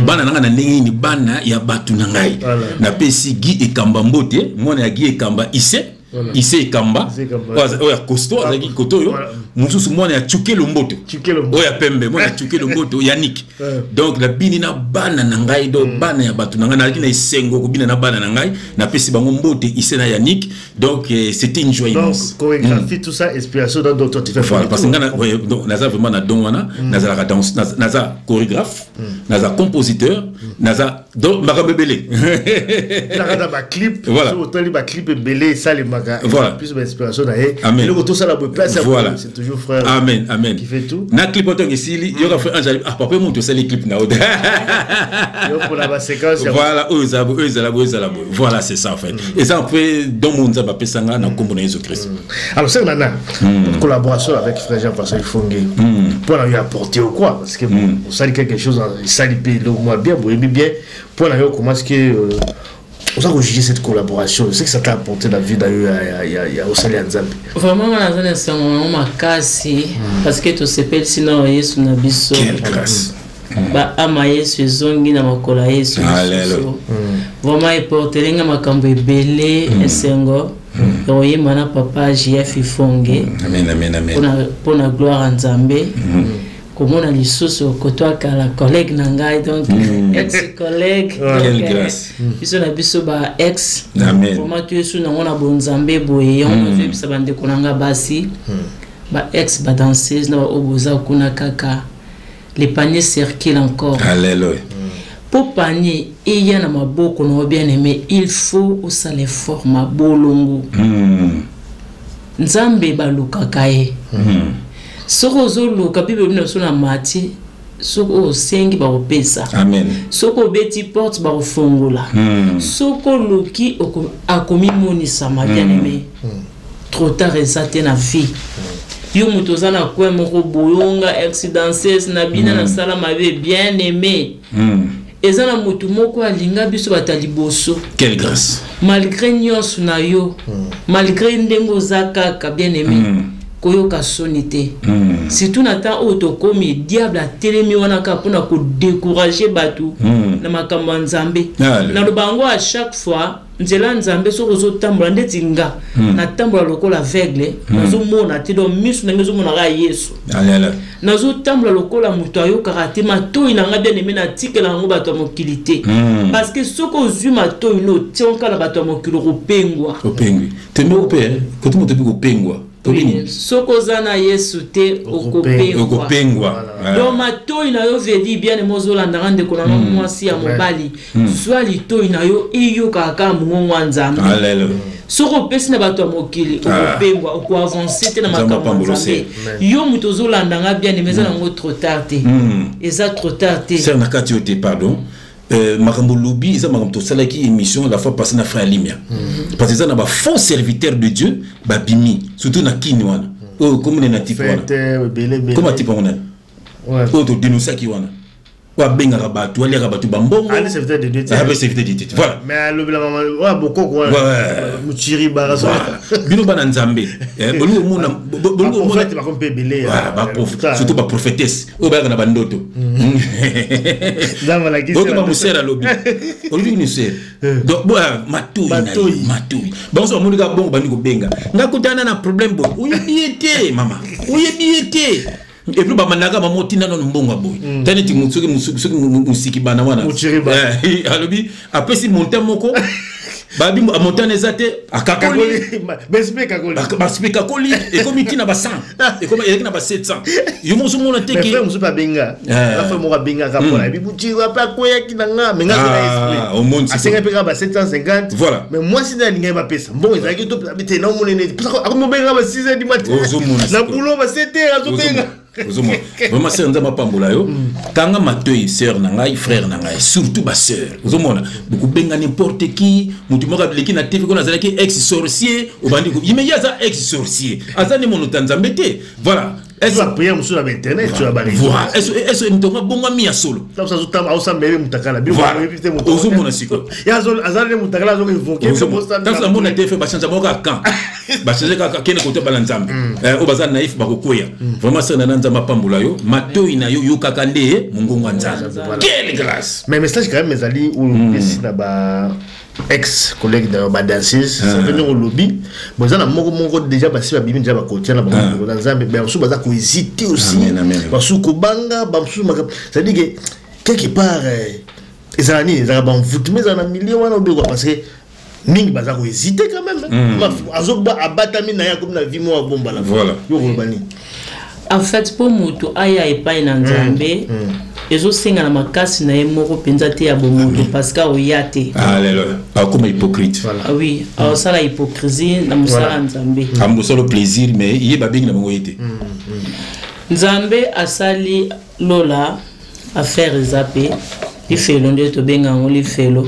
A: Bana na na ndenge ni bana ya batu na ngai. Na pesi gi ekamba mbote, mwana ya gi ekamba ise. Ise ekamba. Oya costaud azaki koto yo. Mususu mwana ya chuke lomboto. Oya pembe mwana ya chuke lomboto Yannick. Donc la bini na bana na ngai do bana ya batu na ngai na kina isengo ko bina na bana na ngai na pesi bango mbote ise na Yannick. Donc c'était une joie immense.
B: Donc chorégraphie tout ça inspiration donc toi tu fais
A: voilà parce que donc naza vraiment na don wana naza la danse naza chorégraphe naza compositeur naza donc makabebele
B: naza ba clip
A: voilà
B: autant li ba clip belé ça les maga
A: voilà
B: plus d'inspiration na et
A: le
B: tout ça la place
A: voilà
B: c'est toujours frère
A: amen
B: qui fait tout
A: na clip autant que si il y aura fait Angel papa monte ça les clips na yo
B: pour la séquence
A: voilà voilà c'est ça en fait et ça après dans mon nzamba pesanga na kombo na Jésus Christ.
B: Alors c'est nana collaboration avec frère Jean Pascal Fongé pour lui apporter ou quoi parce que on sait quelque chose ça lui paye le mois bien pour bien pour la comment est-ce que ça que juger cette collaboration, c'est que ça t'a apporté la vie d'ailleurs à Osali Nzambe.
C: Vraiment c'est un makasi parce que tu sais sinon Yesu na biso.
A: Quelle grâce.
C: Ba ama Yesu zongi na makola Yesu. Vraiment portelinga makambo ebele esengo. Oye mana papa JF Ifonge.
A: Amen amen amen.
C: Pour la gloire à Nzambe. Comme on a les sous côtoie la collègue Nangai donc ex-collègue.
A: Quelle grâce.
C: Biso na biso ba ex.
A: Amen.
C: Comment tu es sous na on a bon Nzambe boye on veut bisa bande konanga basi. Ba ex ba danseuse na oboza kuna kaka. Les paniers circulent encore.
A: Alléluia.
C: Pour panier, il y en a ma beaucoup qu'on bien aimé. Il faut aussi l'effort ma bolongo. Nzambe baluka kae. Soko zoluka bible bino sona mati. Soko sengi ba opesa.
A: Amen.
C: Soko beti porte ba ofongola. Soko luki akomi monisa ma bien aimé. Trop tard ezate na vie. Yo mutoza na kwe moko boyonga accidences na bina na sala mabe bien aimé. Ezana mutu moko alinga biso bataliboso.
A: Quelle grâce.
C: Malgré nyonso na yo, malgré ndengo zaka bien aimé. Koyoka sonité. Si tout n'attend auto comme diable a télémi wana ka pona ko décourager batu na makambo nzambe. Na lobango à chaque fois nzela nzambe so kozo tambola ndeti nga na tambola lokola aveugle nazo mona te do misu na ngezo mona ga Yesu.
A: Alléluia.
C: Nazo tambola lokola muto ayo karate mato inanga bien aimé na tikela ngo bato mokilité. Parce que soko zuma to ino tionka la bato mokilo kopengwa.
A: Kopengwi. Tembe opé koto moto bi kopengwa.
C: Soko zana Yesu te okopengwa. Donc mato inayo vedi bien mozolanda ngande kona mwasi ya mobali. Swali to inayo iyo kaka mungu nzambe.
A: Alléluia.
C: Soko pesi na bato mokili okopengwa oko avancer te na makambo nzambe. Yo mutozolanda nga bien meza na ngo trop tard te. Eza trop tard te.
A: C'est na kati ote pardon. Makambo lobi ça makambo tosala ki émission la fois passée na frère Limia. Parce que ça na ba faux serviteur de Dieu ba bimi surtout na kini wana. Oh comme na type wana. Comment type wana? Ouais. Oh to dénoncer ki wana. Wa benga rabatu wali rabatu bambongo.
B: Ah serviteur de Dieu.
A: Ah serviteur de Dieu. Voilà.
B: Mais le la maman wa boko quoi. Muchiri baraso.
A: Bino bana nzambe. Bolu mona bolu
B: mona ba comme belé.
A: Ba prophète surtout ba prophétesse. O ba na bandoto.
B: Dama la question.
A: Donc ma musera lobi. Olobi ni se. Donc bo matui. Bon so monika bongo bani ko benga. Ngakutana na problème bo. Uyebiete mama. Uyebiete. Et puis ba manaka ba motina no mbongo boy. Tani ti mutsuki musiki bana wana. Alobi après si monter moko babi a montane zate akakoli baspe kakoli et comme itina ba 100 et comme il na ba 700 yo mo mona te ki
B: mais pas benga la fa mo benga ka pona bi buti wa pa ko ya kinanga mais nga na explique
A: au monde
B: c'est nga peka ba 750
A: voilà
B: mais moi si na linga ba pesa bon ezaki to te na mo nene parce que benga ba 6h du matin na boulot ba 7h azo benga.
A: Vraiment c'est un pambola yo tanga matoi sœur nangai frère nangai surtout ma sœur ozomona beaucoup benga n'importe qui mutu moka leki na TV ko nazala ki ex sorcier obandi ko immédiat ça ex sorcier azani mono tanzambete voilà
B: est-ce que prière sur internet tu as barré
A: voilà est-ce ntonga bonga mi ya solo
B: ça ça zutama au sambele mutakala bi
A: voilà ozomona siko
B: ya zone azali mutakala zo invoquer
A: dans la monde TV ba chanja moka quand ba chanja ka kene côté balanzambe o bazana naif ba kokoya vraiment c'est na mapambola yo matoi na yo yokaka nde mungu nzambe quelle grâce
B: mais message quand même mes alliés ou ici na ba ex collègue de ba danseuse ça veut dire au lobby bon ça na moko déjà ba si ba bimi déjà ba kotia na ba nzambe mais on baza ko hésiter aussi parce que banga ba ça dit que quelque part ezani ezara ba mvutu mais na million wana obego parce que mingi baza ko hésiter quand même azoba abatami na ya comme na vie mo bomba la
A: voilà
B: yo robani.
C: En fait, pour Moutou, aya et pas en Nzambe, et je sais que la makasi na moko penza te ya bomoto parce que oyate.
A: Alléluia. Ah comme hypocrite.
C: Ah oui, alors ça la hypocrisie na musala Nzambe.
A: Am le plaisir mais il est ba bing na bango yete.
C: Nzambe asali lola affaire zappé, il fait l'onde to benga ngoli felo.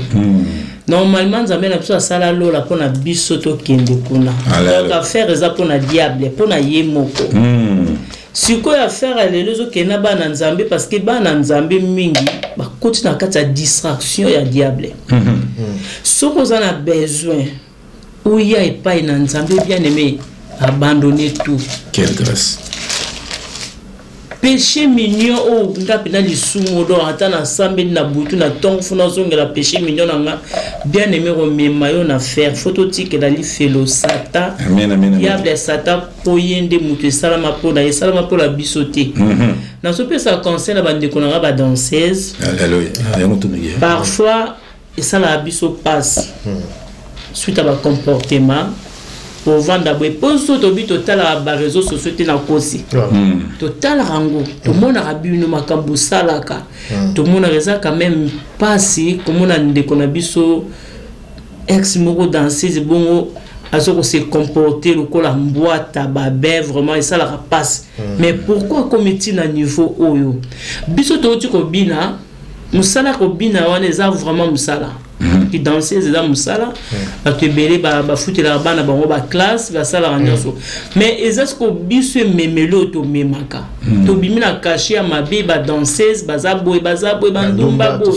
C: Normalement Nzambe na biso asala lola pona biso to kende kuna. Donc affaire za pona diable, pona ye moko. sikoyo affaire alelo ezokenda bana nzambe parce que bana nzambe mingi bakoti na kati ya distraction ya diable. Soki oza na besoin oya epai na nzambe bien aimé abandonner tout.
A: Quelle grâce.
C: Péché mignon o ngapena lisumu do ata na sambe na butu na tongo funa zongela péché mignon nga bien aimé remema yo na faire phototique la li felo satan.
A: Amen amen.
C: Diable satan poyende mutu salama po la bisoté. Na so pe ça conseil na bande ko na ba danseuse.
A: Alléluia.
C: Parfois et ça la biso passe. Suite à ba comportement pour vendre boy poso to bi total à réseaux sociaux na kosi total rango to mona rabi no makambo salaka to mona reza quand même passer comme on a ndeko na biso ex moko danser bongo azo se comporter le ko la mboata babé vraiment et ça la passe mais pourquoi comité na niveau oyo biso to ti ko bina musala ko bina wana eza vraiment musala qui danser c'est dans musala à te belé ba foutre la bana ba ba classe ba sala ranyoso mais est-ce que biso memelo to memaka to bimina cacher ma bé ba danseuse bazabo bandumba bo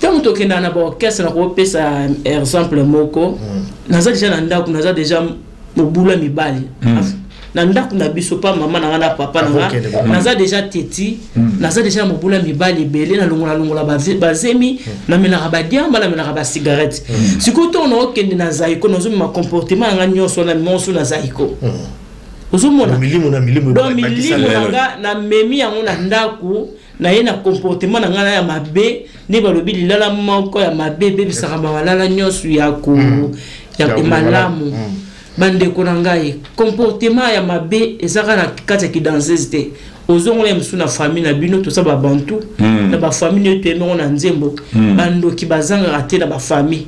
C: tant to kenda na ba orchestre na ko pesa exemple moko naza déjà na ndako naza déjà mobula mibali na ndako na biso pa mama na ngana papa na naza déjà teti naza déjà mobula mibali belé na longola bazemi na mena ba diamba na mena ba cigarette sikoto na okende na zaiko nozo ma comportement nga nyonso na monso na zaiko ozomona milimo na na memi yango na ndako na ye na comportement na ngana ya mabe ne balobi lilala moko ya mabe bebisaka mawalala nyonso ya ko ya malamu bande konangai comportement ya mabe ezaka na kati ki danseuse te ozongo ya msuna famille na bino to sa ba bantu na ba famille to emengo na nzembo bando ki bazanga raté na ba famille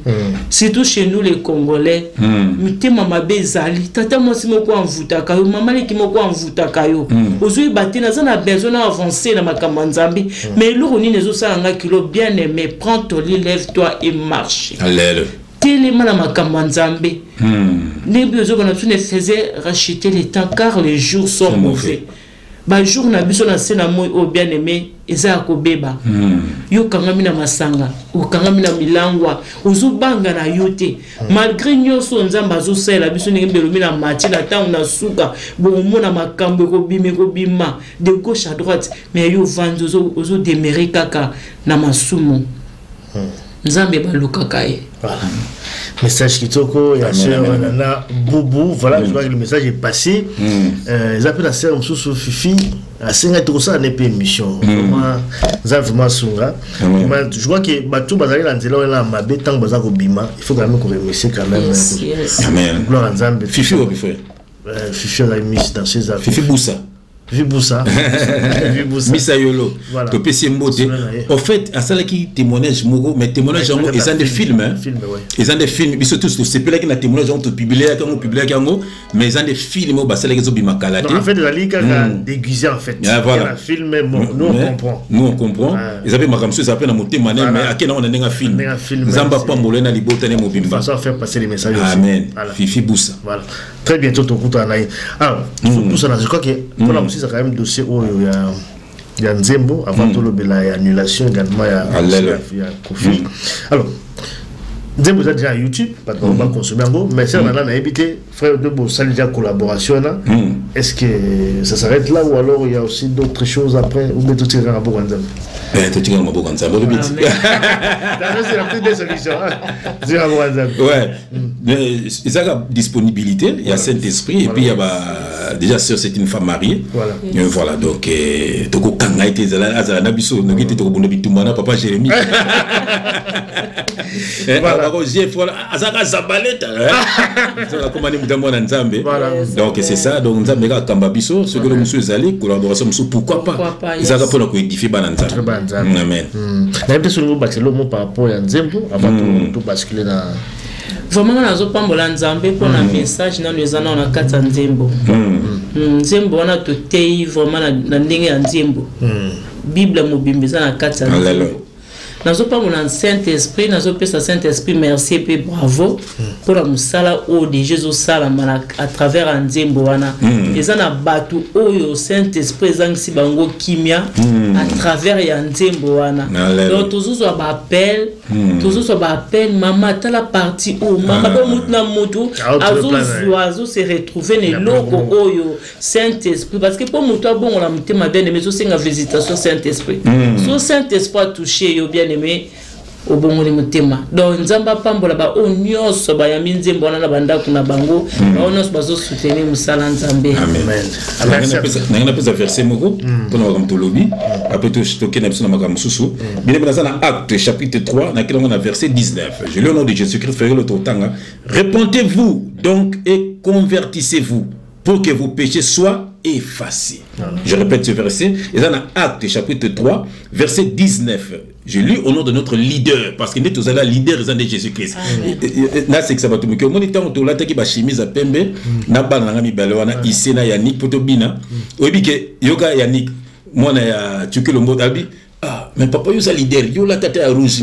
C: surtout chez nous les Congolais mitema mabe zali tata mwasi moko anvuta kayo mama leki moko anvuta kayo ozoi batina za na besoin na avancer na makambo nzambi mais loko nini ezo sala nga kilo bien aimé prends ton lit lève-toi et marche. Alléluia. Tellement la makambo nzambe ne besoin qu'on a tout ne faisait racheter les temps car les jours sont mauvais. Ba jour na biso na sena moi au bien aimé eza ko beba yo kangami na masanga o kangami na milangwa ozubanga na yote malgré nyoso nzamba zo sela biso ne mbelumi na mati na temps na suka bo mona makambo ko bima de gauche à droite mais yo vanzo ozo demerer kaka na masumu nzambe baluka kaye.
B: Voilà. Message Kitoko, ya sœur Nana Boubou, voilà, je crois que le message est passé. Ils appellent la sœur Moussou Fifi, à 5 ans, ça n'est pas émission. Vraiment, Sunga. Je crois que Batou Bazali Lanzelo et la Mabé, tant que Bazako Bima, il faut quand même qu'on remercie quand même. Amen. Gloire à Nzambe.
A: Fifi ou Fifi?
B: Fifi a mis dans ses affaires.
A: Fifi Boussa.
B: Viboussa.
A: Missa Yolo. To PC Mbote. En fait, à ça qui témoignage Mogo, mais témoignage en ils ont des films hein. Ils ont des films, ils sont tous c'est plus là qui na témoignage on publié quand on publié quand mais ils ont des films au bassin les obima kalate.
B: En fait, la ligue a déguisé en fait.
A: Voilà.
B: Un film mais bon, nous on comprend.
A: Nous on comprend. Ils avaient ma ramseux appelle à monter mané mais à quel on a un film. Zamba Pambolé na libota ne mobile.
B: Façon faire passer les messages.
A: Amen. Fifi Boussa.
B: Voilà. Très bientôt ton coup à naï. Alors, pour ça je crois que pour la musique ça quand même dossier où il y a Nzembo avant tout le annulation également il y a Kofi. Alors Nzembo est déjà YouTube parce qu'on va consommer un go mais si on a habité frère de Bossa déjà collaboration là est-ce que ça s'arrête là ou alors il y a aussi d'autres choses après ou bien tout est en rapport Nzembo
A: tout est en rapport Nzembo le but
B: c'est la petite solution c'est en rapport Nzembo
A: ouais il y a disponibilité il y a Saint-Esprit et puis il y a déjà sûr c'est une femme mariée voilà donc toko kanga été azala na biso no kiti toko bondo bitumana papa Jérémie voilà voilà azaka zabaleta ça comme ani mutambo na Nzambe donc c'est ça donc Nzambe ka kamba biso ce que le monsieur ezali collaboration monsieur pourquoi pas ezaka pour ko édifier bana Nzambe amen
B: na peut sur le bachelor mot par rapport à Nzembo avant tout basculer dans
C: vraiment nazo pambola Nzambe pour un message na lezana na kata Nzembo Nzembo wana to tei vraiment na ndenge ya Nzembo Bible mobimbeza na kata Nzembo nazo pas mon Saint-Esprit nazo pesa Saint-Esprit merci et bravo pour la musala o de Jésus sala à travers Nzembo wana ezana batu oyo Saint-Esprit zangisi bango kimia à travers ya Nzembo wana donc toujours so ba appel maman ta la partie où maman ba mutna mutu azo se retrouver ne loko oyo Saint-Esprit parce que pour mutu bon la mutema bien aimé so senga visitation Saint-Esprit so Saint-Esprit touché yo bien aimé au bon mutema donc nzamba pambola ba onyoso ba ya Nzembo na banda kuna bango onyoso bazo soutenir musala nzambe
A: amen nangana pesa verset moko pona comme to lobby après to stocker na bisona maka mususu bien dans un acte chapitre 3 na kila na verset 19 je le nom de Jésus-Christ frère le totanga repentez-vous donc et convertissez-vous pour que vos péchés soient effacés. Je répète ce verset. Et dans Acte chapitre 3, verset 19. Je lis au nom de notre leader, parce que nous sommes les leaders de Jésus-Christ. Là, c'est que ça va tout le monde. On est en train de chemise à pembe, na banana baloana, ici na Yannick Potobina. Obi que yoga Yannick, moi na tu que le mot abi. Ah, mais papa, il y a un leader, il y a la tête à rouge,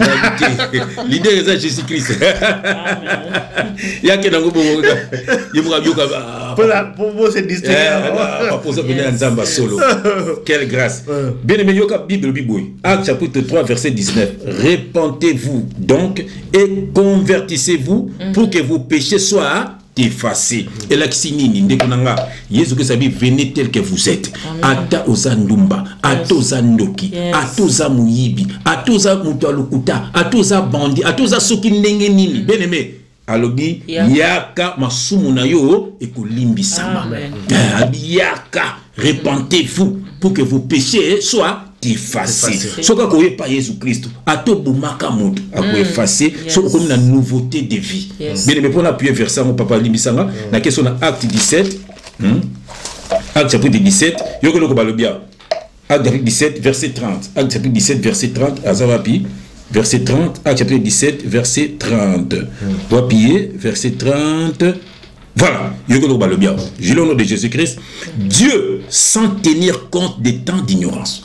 A: leader est Jésus-Christ. Il y a quelqu'un qui pour vous, c'est distinct. Pour ça, venir en Zamba solo. Quelle grâce. Bien aimé, Yoka Bible, Acte chapitre 3, verset 19. Repentez-vous donc et convertissez-vous pour que vos péchés soient effacé. Et là, qui ndekonanga, Jésus que sabi venez tel que vous êtes. Ata ozandumba, atoza ndoki, atoza muyibi, atoza mutalukuta, atoza bandi, atoza soki ndenge nini. Bien aimé. Alobi yaka masumu na yo ekolimbi sama. Yaka repentez-vous pour que vos péchés soient effacés. Ce qu'on connaît pas Jésus-Christ, à tout boumaka mout, à quoi effacer, ce comme la nouveauté de vie. Bien aimé, pour appuyer vers ça, mon papa Limbisanga, la question de Acte 17, Acte chapitre 17, yoko loko balobia, Acte chapitre 17, verset 30, Acte chapitre 17, verset 30, Azavapi, verset 30, Acte chapitre 17, verset 30. Doit piller, verset 30. Voilà, je le nom de Jésus-Christ. Dieu, sans tenir compte des temps d'ignorance.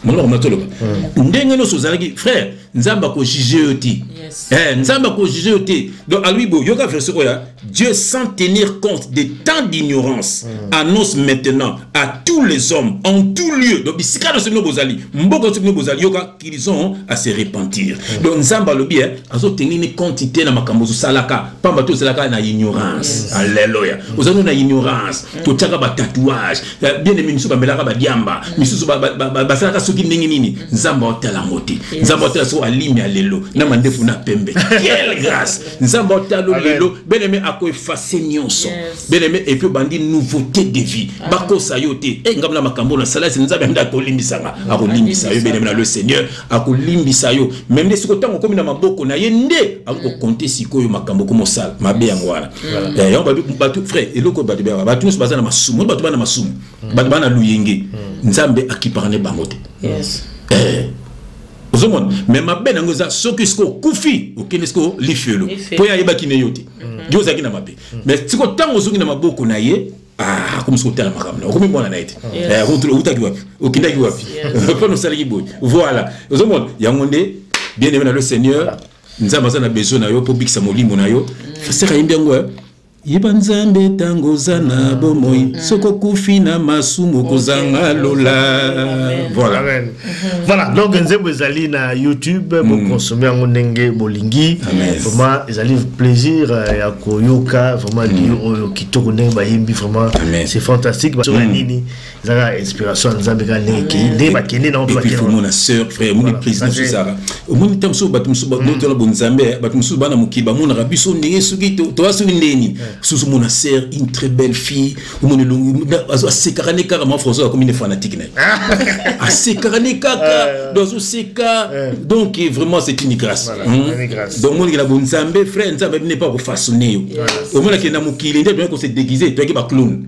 A: Frère, Nzamba ko juger oti. Nzamba ko juger oti. Donc à lui bo yoga verset oya, Dieu sans tenir compte des temps d'ignorance annonce maintenant à tous les hommes en tout lieu. Donc bisika no semno bozali, mboko semno bozali yoga qu'ils ont à se repentir. Donc Nzamba lo bien, azo tenir compte té na makambo salaka, pamba to salaka na ignorance. Alléluia. Vous avez une ignorance, tout ça ba tatouage, bien aimé misu ba melaka ba diamba, misu ba salaka soki ndenge nini, Nzamba otala ngoti. Nzamba otala so alimi alelo, na mandefu na pembe. Quelle grâce! Nzamba otala lelo, bien aimé ako effacer nyonso. Bien aimé et puis bandi nouveauté de vie. Bako sayote, e ngamla makambo na sala c'est Nzamba nda ko limbisanga, ako limbisa yo bien aimé le Seigneur, ako limbisa yo. Même si kotango komi na maboko na yende, ako compter sikoyo makambo ko mosala, mabe yangwana. Et on ba tout frère et loko batu ba batu so bazana masumu batu bana masumu batu bana luyenge Nzambe akiparane bangote ozomon mais mabe nango za sokisko kufi okenesko lifelo po ya yeba kineyote dio zaki na mabe mais tiko tango zongi na maboko na ye comme ce terme comme moi na été utaki wapi okindaki wapi pas no saliki boy voilà ozomon yangonde bien aimé le Seigneur Nzambe za na besoin na yo po bikisa molimo na yo faseka yimbengo Ibanzambe tango zana bomoi soko kufina masumu kozanga lola. Voilà.
B: Voilà, donc Nzembo ezali na YouTube pour consommer en ndenge bolingi. Vraiment ezali plaisir ya koyoka vraiment dio kitoko ndenge ba yimbi vraiment c'est fantastique ba sur nini zaka inspiration Nzambe ka ndenge ndé ba kende na
A: ba kende mon sœur frère mon président Susara. Au moins tamso batumso ba notre bon Nzambe batumso bana mukiba mon rabiso ndenge suki to asu ndeni. Sous mon sœur, une très belle fille, mon assez carré carrément François comme une fanatique. Assez carré dans ce cas, donc vraiment c'est une grâce. Donc mon il a bon Nzambe frère Nzambe n'est pas pour façonner. Au moins qui na mukili ndio bien qu'on s'est déguisé, toi qui ba clown.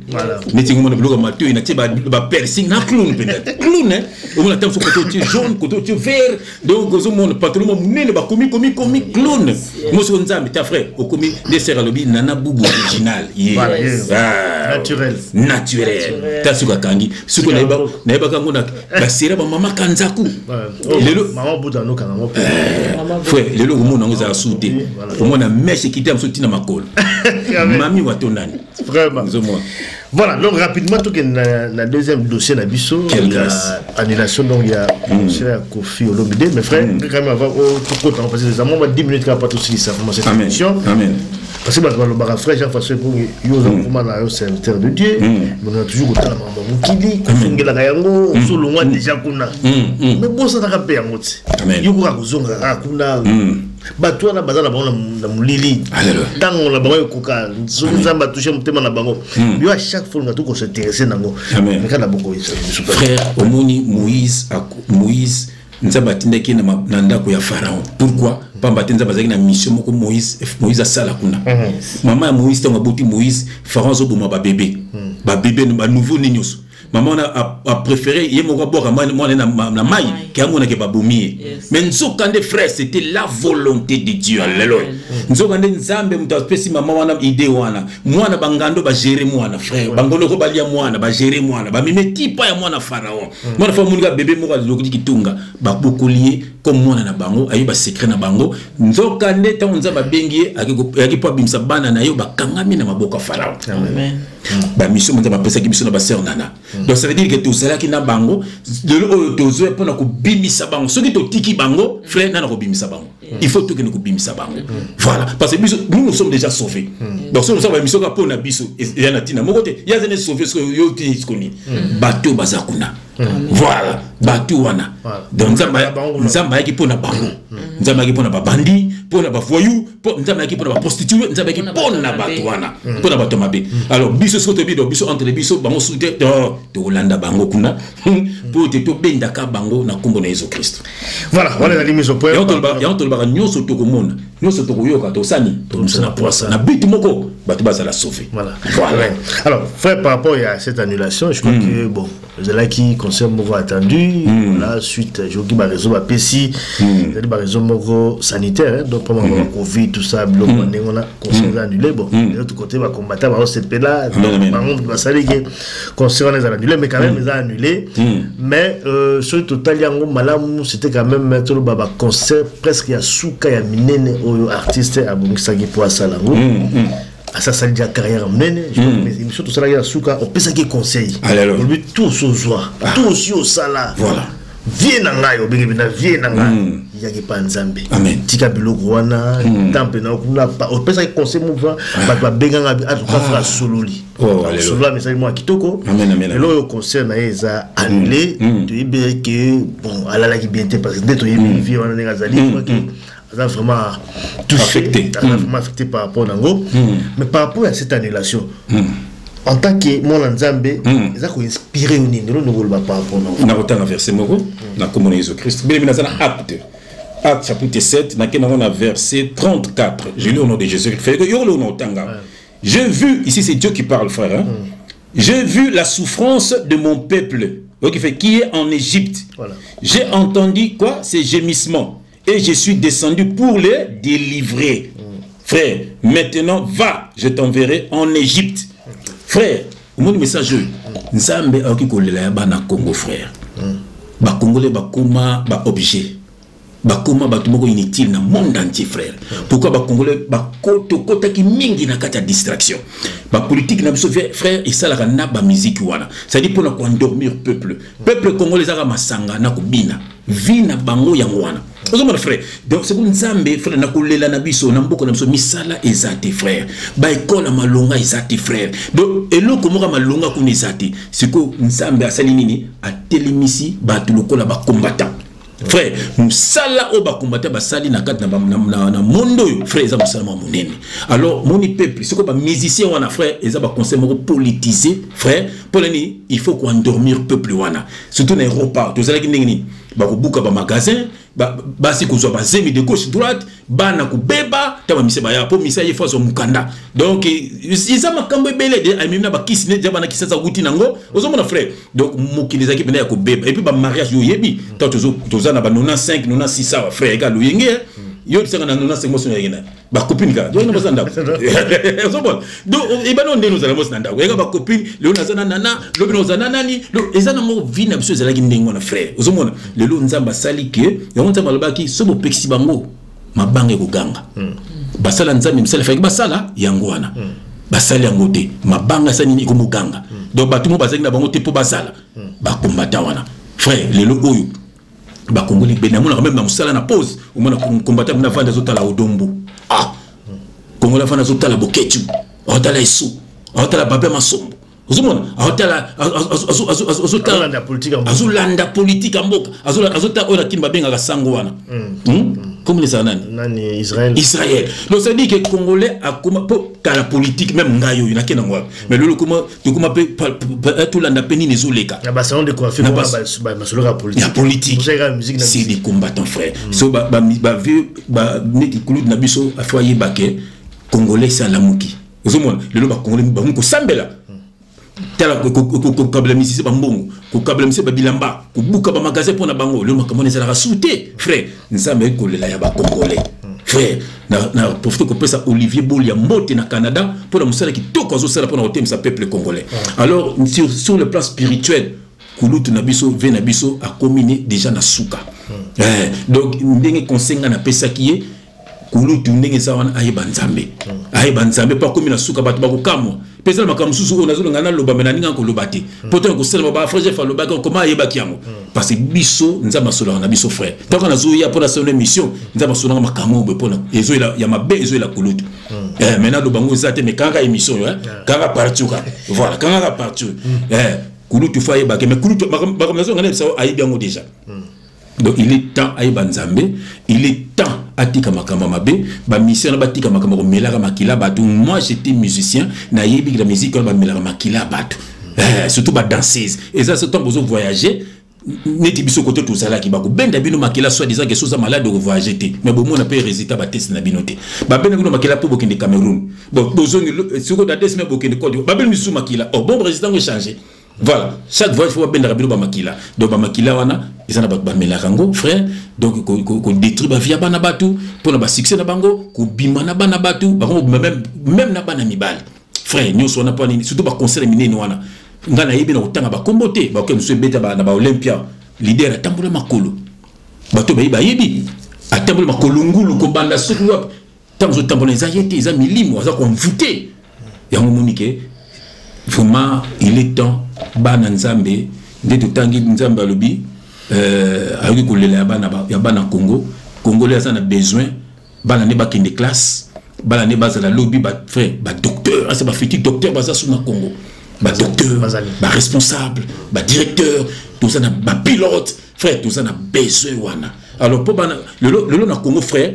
A: Mais tu mon bloc Mathieu, il na ba piercing na clown peut-être. Clown hein. Au moins temps faut côté jaune, côté vert. Donc au monde pantalon mon nene ba komi clown. Moi c'est Nzambe ta frère, au komi des sœurs lobi nana boubou. original naturel ta suka kangi suko na yeba kango na basira ba mama kanzaku lelo
B: mama buta no kanga mo
A: frère lelo ko mona ngoza souté ko mona meche kiti am souti na makolo mami watonani
B: vraiment voilà donc rapidement tout que la deuxième dossier la biso annulation donc il y a cher Kofi Olomide mais frère quand même avoir tout temps parce que les amants 10 minutes pas tout ça comment cette émission
A: amen
B: parce que le frère Jean-François pour yo comment là serviteur de Dieu on a toujours autant maman mukili kufungela kayango solo moi déjà kuna mais bon ça t'a payé ngoti yo ko kuzonga kuna bato na bazala bango na mulili tango na bango koka nzamba toucher mutema na bango yo à chaque fois nga tout ko s'intéresser nango mais kana boko
A: frère omoni Moïse nzamba tindeki na ndako ya Pharaon pourquoi pamba tenza bazaki na mission moko Moïse asala kuna mama ya Moïse tango boti Moïse Pharaon zo boma ba bébé ba nouveau niños maman a préféré yemoko boka moi na mai ki amona ke babomie mais nzokande frère c'était la volonté de Dieu alléluia nzokande nzambe mutapesi maman wana idée wana mwana bangando ba gérer mwana frère bangono ko balia mwana ba gérer mwana ba mimeti pa ya mwana Pharaon mwana fa munika bébé moko lokoti kitunga ba bokolier comme mwana na bango ayi ba secret na bango nzokande ta nzamba bengi akiki pa bimsa bana na yo bakangami na maboka Pharaon amen ba mission nzamba pesa ki mission na ba sœur nana donc ça veut dire que tout cela qui na bango de l'auto pour na ko bimisa bango ce qui to tiki bango frère na ko bimisa bango il faut tout que nous ko bimisa bango voilà parce que nous sommes déjà sauvés donc si nous sommes mission ka pona biso ya na tina moko te ya zene sauver ce yo te skoni bateau bazakuna voilà bateau wana donc nzamba ki pona bango nzamba ki pona ba bandi pona ba voyou nzamba ki pona ba prostituée nzamba ki pona bateau wana pona bateau mabe alors biso ce que biso biso entre biso bango soute to Olanda bango kuna pour te to benda ka bango na kombo na Yesu Christ
B: voilà voilà la mise au point
A: ya on ba nyoso to komona nyoso to koyoka to sani to msana poisa na bitu moko batu baza la sauver
B: voilà alors frère par rapport à cette annulation je crois que bon là qui concerne moko attendu voilà suite jogi ba réseau ba pesi c'est ba réseau moko sanitaire donc pendant le Covid tout ça bloc on a concerne annulé bon de l'autre côté va combattre ba cette là bango ba sali que concerne les annulés mais quand même ils ont annulé mais sur le total yango malamu c'était quand même tout le baba concert presque ya souka ya minene oyo artiste abongisaki pour asalango ça ça déjà carrière minene je mais émission tout ça ya souka on peut ça qui conseil on lui tout so joie tout aussi au sala
A: voilà
B: viens na ngai obingi na viens na ngai yaki pa nzambe
A: amen
B: tika biloko wana temple na kuna on peut ça qui conseil mouvement ba benga nga a tout faire sololi cela mais ça moi kitoko
A: amen
B: le concert na eza annulé tu ibé que bon ala la qui bien parce que dès to yimi vie wana nga zali ça vraiment
A: affecté
B: par rapport à Nango mais par rapport à cette annulation en tant que mon Nzambe ça ko inspiré une par rapport à
A: na autant verset moko na comme Jésus Christ bien na Acte chapitre 7 na verset 34 je lis au nom de Jésus fait que yo le nom tanga j'ai vu ici c'est Dieu qui parle frère j'ai vu la souffrance de mon peuple qui est en Égypte voilà. J'ai entendu quoi ces gémissements et je suis descendu pour les délivrer. Frère, maintenant va, je t'enverrai en Égypte. Frère, mon message, Nzambe a kolela ba na Congo frère. Ba Congolais ba koma ba objet. Ba koma ba tumoko inutile na monde entier frère. Pourquoi ba Congolais ba kota ki mingi na kata distraction. Ba politique na biso frère et ça la na ba musique wana. Ça dit pour na endormir peuple. Peuple congolais a masanga na kubina. Vina bango ya mwana. Mon frère, donc c'est comme Nzambe frère na kolela na biso na mboko na biso misala ezate frère. Ba école malonga ezate frère. Donc eloko moka malonga kuna ezate. C'est que Nzambe asali nini a telemisi ba tulokola ba combattant. Frère, musala o ba combattant ba sali na kati na mondo frère eza musala monene. Alors mon peuple, c'est que ba musicien wana frère eza ba conseil moko politisé frère. Pour nini il faut qu'on endormir peuple wana. Surtout na Europa, to zala ki ndenge ba kubuka ba magasin basi kozwa bazemi de gauche droite bana kubeba tama miseba ya po misa ye faso mukanda donc isa makambo ebele de amina ba kisine de bana kisasa guti nango ozomona frère donc mukiliza ki bena ya kubeba et puis ba mariage yo yebi to tozana ba 95 96 frère ega luyenge yo tsanga na nona sengo so yena ba copine ka yo na mosanda so bon donc e ba non de nous allons mosanda ko ba copine le na zana nana lo bino zana nani lo ezana mo vina biso zala ki ndengo na frère so mona le lo nzamba sali ke yo nzamba lobaki so bo pexi bango mabanga ko ganga basala nzambe misala fa basala yangwana basali yango te mabanga sa nini ko muganga donc batu mo bazali na bango te po basala ba kombata wana frère le lo oyo ba kongoli benamona quand même na musala na pause au moins combattre na vanda zotala odombo kongola vanda zotala boketu otala isu otala baba masombo uzumona otala azolanda politique amboka azota ona kin babenga kasango wana comme les nani Israël donc ça dit que congolais a comme la politique même ngayo ina kena ngwa mais lolo comment tu comment tout landa peni nezoleka
B: na ba salon de coiffure ba masolo
A: politique c'est des combattants frères so ba neti kulu na biso afoyer baké congolais ça la muki uzumona lolo ba congolais ba muko sambela tala ko kabla misisi ba mbongo ko kabla misisi ba bilamba ko buka ba magasin pona bango le makamone za la souté frère nzambe ko lela ya ba congolais frère na profiter ko pesa Olivier Bolia mbote na Canada pour la musala ki toko zo sala pona otem sa peuple congolais alors sur le plan spirituel kulutu na biso ve na biso a combiné déjà na suka donc ndenge konsenga na pesa ki kulutu ndenge za wana ayeba nzambe pa komi na suka bato bakokamwa pesa makambo susu ona zolo ngana loba mena ninga ko lobate poto ko sela ba frère fa loba comment ayeba kiango parce que biso nzamba solo na biso frère tant qu'on a zo ya pour la son émission nzamba solo makambo be pona ezo ya mabe ezo la kulutu maintenant lo bango zate mais kanga émission kanga partout voilà kanga partout kulutu fa yeba mais kulutu makambo zo ngana ça ayebi yango déjà. Donc il est temps à Ibanzambe, il est temps à Tika Makamamabe, ba mission ba Tika Makamako Melara Makila Batu. Moi j'étais musicien, na yebi la musique ba Melara Makila Batu. Surtout ba danseuse. Et ça c'est temps pour voyager. Neti biso côté tout ça là qui ba ko benda bino makila soit disant que chose malade de voyager té. Mais bon on a pas résultat ba test na binoté. Ba benda bino makila pour bokende Cameroun. Bon besoin sur ko test mais bokende Côte d'Ivoire. Ba benda biso makila. Oh bon résultat va changer. Voilà, chaque fois il faut bien rabino ba makila. Donc ba makila wana ils en a ba melarango frère. Donc ko détruire ba via bana batu pour na ba succès na bango, ko bima na bana batu, même na bana mibal. Frère, nous on a pas ni surtout ba concert minene wana. Ngana yebi na utanga ba kombote, ba ko monsieur beta ba na ba Olympia. Leader atambola makolo. Bato ba yebi atambola makolo ngulu ko banda soki wap. Tamzo tambola zayete za milimo za ko mvuté. Ya monike vraiment il est temps bana nzambe ndeto tangi nzambe alobi avec kolela ya bana Congo congolais a besoin bana ne ba kende classe bana ne ba za la lobby ba frère ba docteur c'est ba petit docteur ba za sur na Congo ba docteur ba responsable ba directeur tout ça na ba pilote frère tout ça na besoin wana alors pour bana le na Congo frère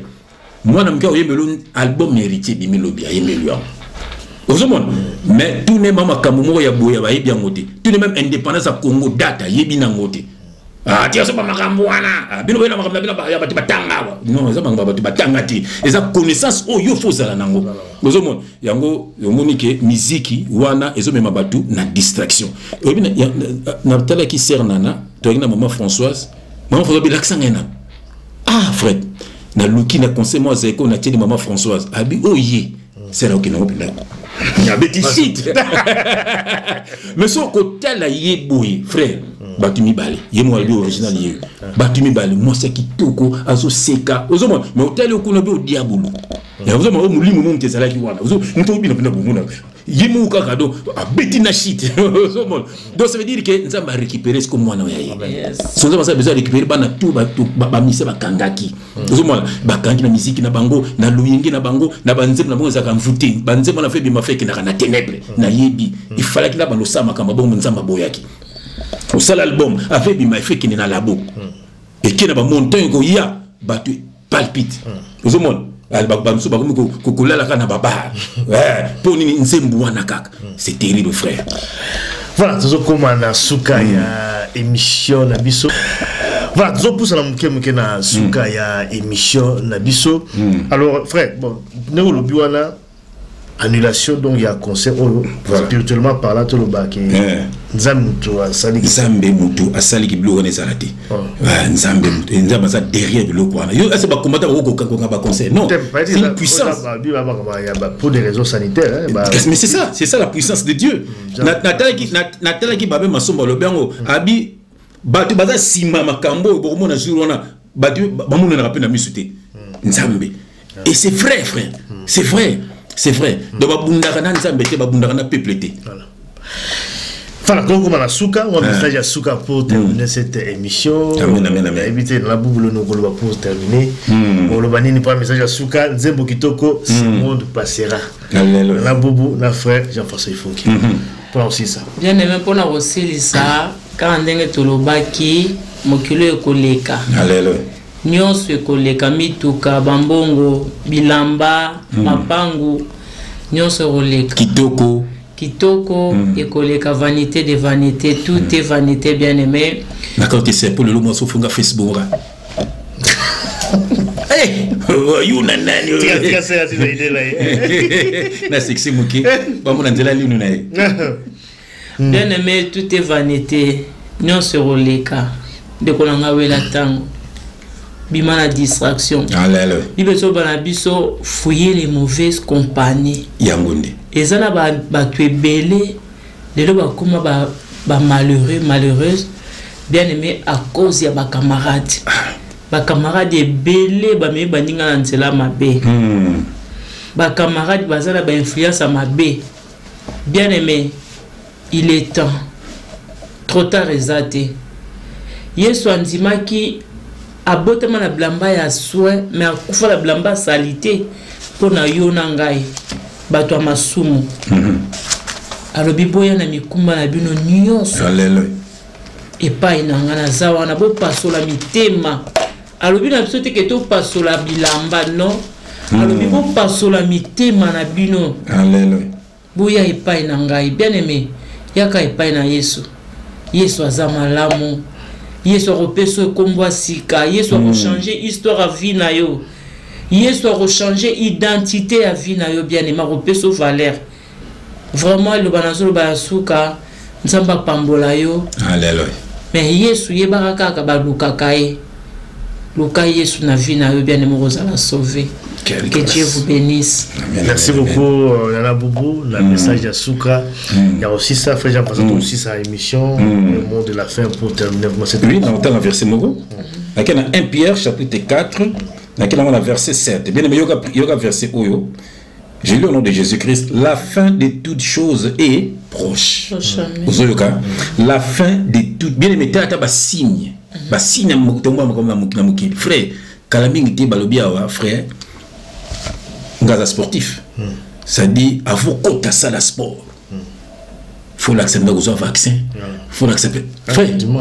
A: moi na mka oyemelo album héritier de Milobi ayemelo mais tout n'est pas Kamumo ya boya ba yebi ngote tout n'est même indépendance à Congo data yebi na ngote tia so ba makambo wana bino bena makambo bina ya bati batanga non ça banga bati batanga ti eza connaissance o yo fozala nango bozomona yango yomonike musique wana ezo mema batu na distraction obina na tala ki sernana to na maman Françoise bi l'accent ena frère na luki na conseil moi zeko na tieni maman Françoise abi oye c'est là okina openda ya beti shit mais son côté la yeboy frère batumi bale yemo albi original yé batumi bale moi c'est kitoko azo seka ozoma mais hôtel okuno bi o diabolo ya ozoma o mulimo mo ntezala ki wana ozo nto bina pina bumuna yemo kaka do abeti na shit ozoma donc ça veut dire que nzamba récupérer ce comme moi na yé so nzamba ça besoin récupérer bana tout ba mise ba kangaki ozoma ba kangi na musique na bango na luyenge na bango na banzema na bango za kamvuté banzema na fait bima fait que na ténèbres na yebi il fallait que la bano sama kama bongo nzamba boyaki au seul album avec bima fait qu'il na labo et qui na ba montagne ko ya batu palpite ozoma bamso ba ko kolala kana baba pour ni nzembu wana kaka c'est terrible frère.
B: Voilà, tout comme na suka ya émission na biso. Voilà, tout pour ça na na suka ya émission na biso. Alors frère, bon, ne lo biwana annulation donc il y a concert spirituellement parlant tout le bac nzambe
A: mutu asali ki bilo wana salati nzambe za derrière bilo kwana yo asa ba combattre ba concert non c'est une puissance
B: pour des raisons sanitaires
A: mais c'est ça la puissance de Dieu natala ki babe masomba lo bango abi batu baza sima makambo bokomona jour wana batu bamona na rapena misute nzambe et c'est vrai frère c'est vrai donc babundaka na nzambe te babundaka na peuple te
B: voilà donc on a souka on message à souka pour terminer cette émission amen éviter la boule no koloba pour terminer on le banini pas message à souka nzembo kitoko ce monde passera la boubou na frère Jean-François Ifonki pour aussi ça
C: bien aimé pour na aussi ça quand ndenge tolobaki mokilo ekoleka
A: alléluia
C: nyonso ekoleka mituka bambongo bilamba mapangu nyonso ekoleka kitoko ekoleka vanité de vanité tout est vanité bien aimé
A: d'accord que c'est pour le lomo sofunga Facebook you nanani na sexy muki bamona nzela linu na
C: bien aimé tout est vanité nyonso ekoleka ndeko nanga wela tango bima la distraction bibeso bana biso fouiller les mauvaises compagnies
A: yangonde
C: ezana ba tuebele lelo ba kuma ba malheureuse bien aimé à cause ya ba camarades belé ba me baninga na nzela mabe ba camarades bazana ba influence à mabe bien aimé il est temps trop tard ezate yesu andimaki abotama na blamba ya soin mais akufa la blamba salité pona yo na ngai bato masumu alobi boya na mikumba na bino nyonso
A: alléluia
C: epai na ngana zawa na bo pasola mitema alobi na biso te ke to pasola bilamba non alobi bo pasola mitema na bino
A: alléluia
C: boya epai na ngai bien aimé yaka epai na Yesu aza malamu Yesu a repensé kombo sika Yesu a rechangé histoire à vie na yo Yesu a rechangé identité à vie na yo bien aimé repensé valeur vraiment le banazo ba suka nzamba pambola yo
A: alléluia
C: mais Yesu yebaka kaka ba lukakae luka Yesu na vie na yo bien aimé rozala sauver que Dieu vous bénisse.
B: Merci beaucoup Nana Boubou, le message de Souka. Il y a aussi ça, frère Jean-François, aussi sa émission, le mot de la fin pour terminer cette
A: émission. Oui, dans le verset Mogo. Dans 1 Pierre, chapitre 4, dans le verset 7. Bien aimé, il y a verset Oyo. J'ai lu au nom de Jésus-Christ, la fin de toutes choses est proche. La fin de toutes. Bien aimé, tu as un signe. Un signe, frère, Kalaming Balobiawa, frère. Gaza sportif, ça dit à vous compter ça la sport. Faut l'accepter aux vaccins. Faut l'accepter.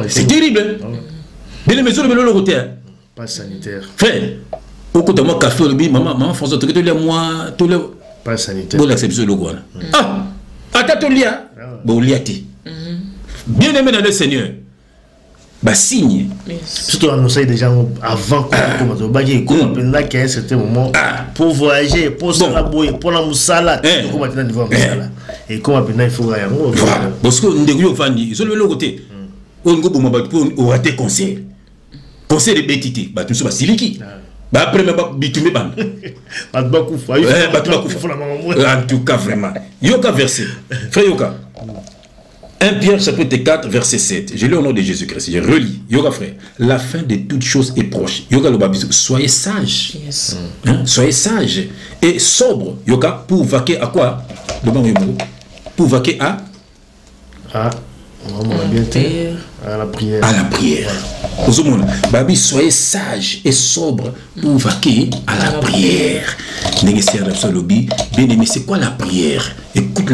A: C'est terrible. Mais les maisons de l'eau côté.
B: Pas sanitaire.
A: Frère, au côté de moi café le maman François tu les moi tout le
B: pas sanitaire.
A: Bon l'accepter le quoi. Ah, attends lia. Bon liati. Bien aimé dans le Seigneur. Bah signe.
B: Surtout annoncer déjà avant qu'on commence à qu'à un certain moment pour voyager, pour se labouer, pour la moussala, pour maintenant niveau moussala. Et comment maintenant il faut rien.
A: Parce que nous devons faire ni, sur le côté. On go pour pour rater conseil. Conseil de bétité, bah tout ça siliki. Bah après même bitumé ban.
B: Pas beaucoup.
A: En tout cas vraiment. Yoka verset. Frère Yoka. 1 Pierre chapitre 4 verset 7. Je lis au nom de Jésus-Christ. Je relis. Yoga frère. La fin de toutes choses est proche. Yoga le babisou. Soyez sages. Yes. Soyez sages et sobres. Yoga pour vaquer à quoi? Pour vaquer à
B: la prière.
A: À la prière. Babi, soyez sages et sobres pour vaquer à la prière. Bien aimé, c'est quoi la prière? Écoute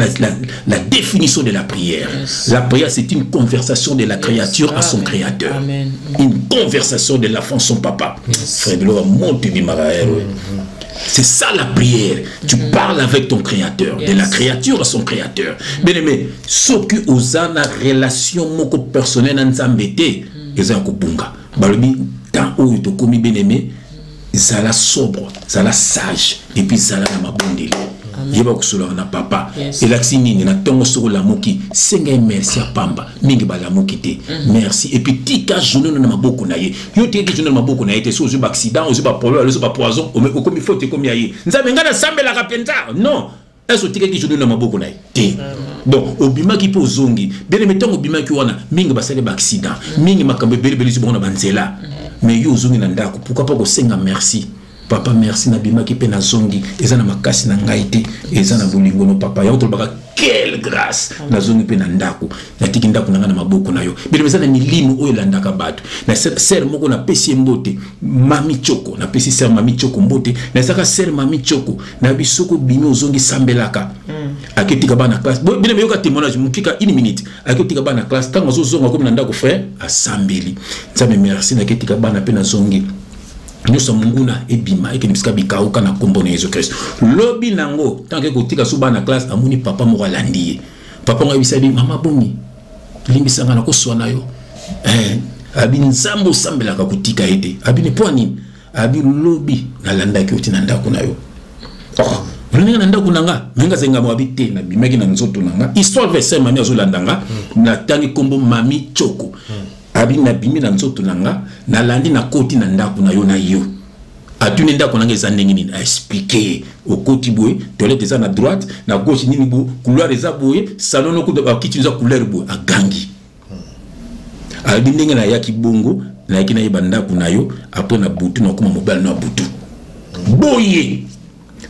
A: la définition de la prière. La prière, c'est une conversation de la créature à son créateur.
C: Amen.
A: Une conversation de l'enfant à son papa. Frère Belo, monte c'est ça la prière. Tu parles avec ton créateur, de la créature à son créateur. Bien aimé, sauf que aux une relation moko personnelle n'zambete, ils ont kubunga. Balobi tant où tu commis bien aimé, zala sobre, zala sage et puis zala na mabondeli. yeba kusula na papa et l'axinine na tongo soko la moki senga merci à pamba mingi ba la moki te merci et puis tika journée na maboko na ye yo te ki journée na maboko na ye te so zo accident o zo ba problème o zo ba poison o comme faut te comme ya ye nzambe ngana sambela ka penta non est-ce que tu as na maboko na te bon obima ki po zongi bien mettons obima ki wana mingi ba sale ba accident mingi makambe beli beli zo bona banzela mais yo zongi na ndako pourquoi pas ko senga merci papa merci na bima ki pe na zongi eza na makasi na ngai te eza na bolingo no papa ya otolbaka quelle grâce na zongi pe na ndako na tiki ndako na maboko na yo bien meza na milimu oyo landaka bato na ser moko na pesi mbote mami choko na pesi ser mami choko mbote na saka ser mami choko na bisoko bimi ozongi sambelaka aketika bana classe bien meyoka témoignage mukika 1 minute aketika bana classe tango zozonga comme na ndako frère asambeli nzambe merci na ketika bana pe na zongi nous sommes munguna ebima ekenibisika bikauka na kombo na Yesu Christ lobi nango tant que kotika suba na classe amuni papa mo alandi papa ngo bisabi mama bongi limbisanga na koswa na yo abi nzambo sambela ka kutika ete abi ne poani abi lobi na landa ki otina ndako na yo Vrenga na ndako nanga menga zenga mo abite na bimaki na nzoto nanga histoire verset mani azolandanga na tangi kombo mami choko abi na bimi na nzoto nanga na landi na koti na ndako na yo na yo atune ndako nanga eza ndenge nini a expliquer au koti boye toilette eza na droite na gauche nini bo couloir eza boye salon no ko ba kitchen eza couleur boye a gangi abi ndenge na yaki bongo na yaki na yeba ndako na yo après na butu na koma mobile na butu boye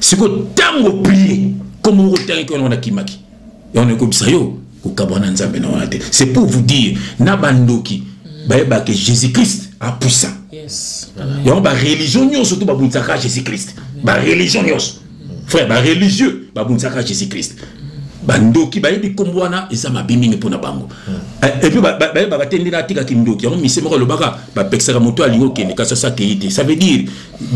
A: siko tango plié comme on retient que on a kimaki et on est comme ça yo ko kabana nzambe na wana te c'est pour vous dire na bandoki ba que Jésus-Christ a puissant yes yo ba religion nyo surtout ba buntsaka Jésus-Christ ba religion nyo frère ba religieux ba buntsaka Jésus-Christ bandoki ba yebi kombwana eza mabimi mpona bango et puis ba batendi na tika kindoki yango misemo lo baka ba pexera moto alingo kende kasa sa keite ça veut dire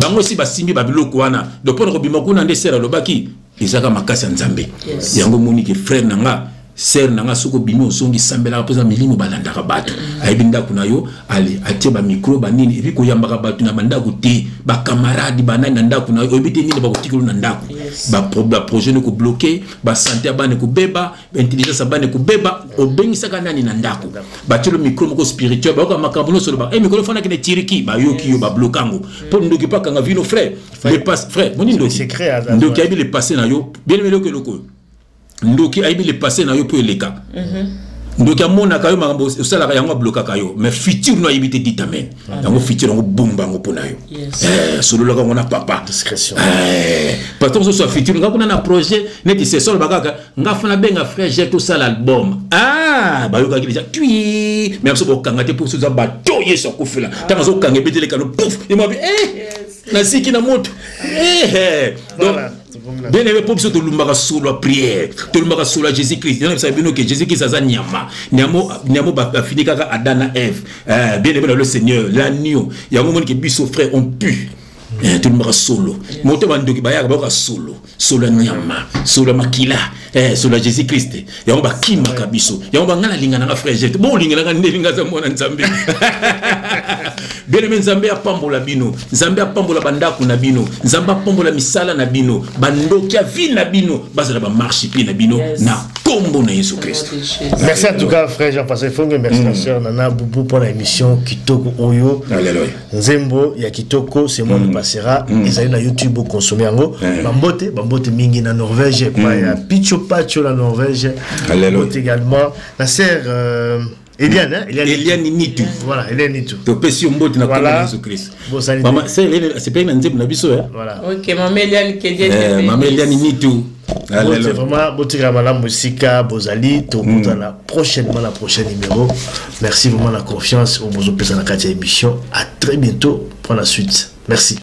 A: bango si ba simbi ba biloko wana do pona ko bima kuna ndesera lo baki ezaka makasi nzambe yango monike frère nanga ser nanga soko bimi osongi sambela poza milimo balandaka bato ayebinda kuna yo ale atie ba micro ba nini ebi ko yambaka bato na bandako te ba camarade banani na ndako na yo ebite nini ba kotikolo na ndako ba projet ne ko bloquer ba santé abane ko beba intelligence abane ko beba obengisaka nani na ndako ba tilo micro moko spirituel ba ko makambo solo ba micro fana kene tiriki ba yoki yo ba blokango po ndoki pa kanga vino frère le passe frère moni ndoki ndoki abi le passer na yo bien melo que loko ndoki aibi le passé na yo po eleka ndoki amona kayo makambo osala ka yango bloka kayo mais futur no ayibite dit amen yango futur ngo bomba ngo pona yo solo la ngona papa discrétion parce que so futur nga kuna na projet neti c'est solo bakaka nga fana benga frère j'ai tout ça l'album ba yo ka déjà puis mais so bokanga te pour so za bato yeso kufela tanga zo kanga betele kano pouf et moi na siki na moto donc bien aimé pour se lumbaka sur la prière te lumbaka sur la Jésus-Christ il y a ça bien que Jésus-Christ ça nyama nyamo ba fini kaka Adam et Ève bien aimé le Seigneur l'agneau il y a un moment que biso frère on pue tout le monde solo moto bandoki bayaka ba solo nyama solo makila solo Jésus-Christ ya ba kima kabiso ya ba ngala lingana na frère jet bon lingana ndelinga za mona nzambe bien aimé nzambe apambola bino nzambe apambola bandako na bino nzambe apambola misala na bino bandoki vi na bino bazala ba marche pi na bino na kombo na Jésus Christ.
B: Merci en tout cas frère Jean-François Fongue, merci la sœur Nana Boubou pour l'émission Kitoko Oyo.
A: Alléluia.
B: Nzembo ya Kitoko c'est moi qui passera ils ont na YouTube au consommer ngo bambote mingi na Norvège pa ya Picho Pacho la Norvège. Alléluia. Également la sœur Eliane,
A: Eliane Nitu.
B: Voilà, Eliane Nitu.
A: To pesi mbote na kombo Jésus Christ. Maman, c'est pas une nzembo na biso
C: Voilà. OK, maman Eliane Kedie.
A: Maman Eliane Nitu.
B: C'est vraiment Botigama la musique Bozali to la prochainement la prochaine numéro. Merci vraiment la confiance au Bozo Pesa na émission. À très bientôt pour la suite. Merci.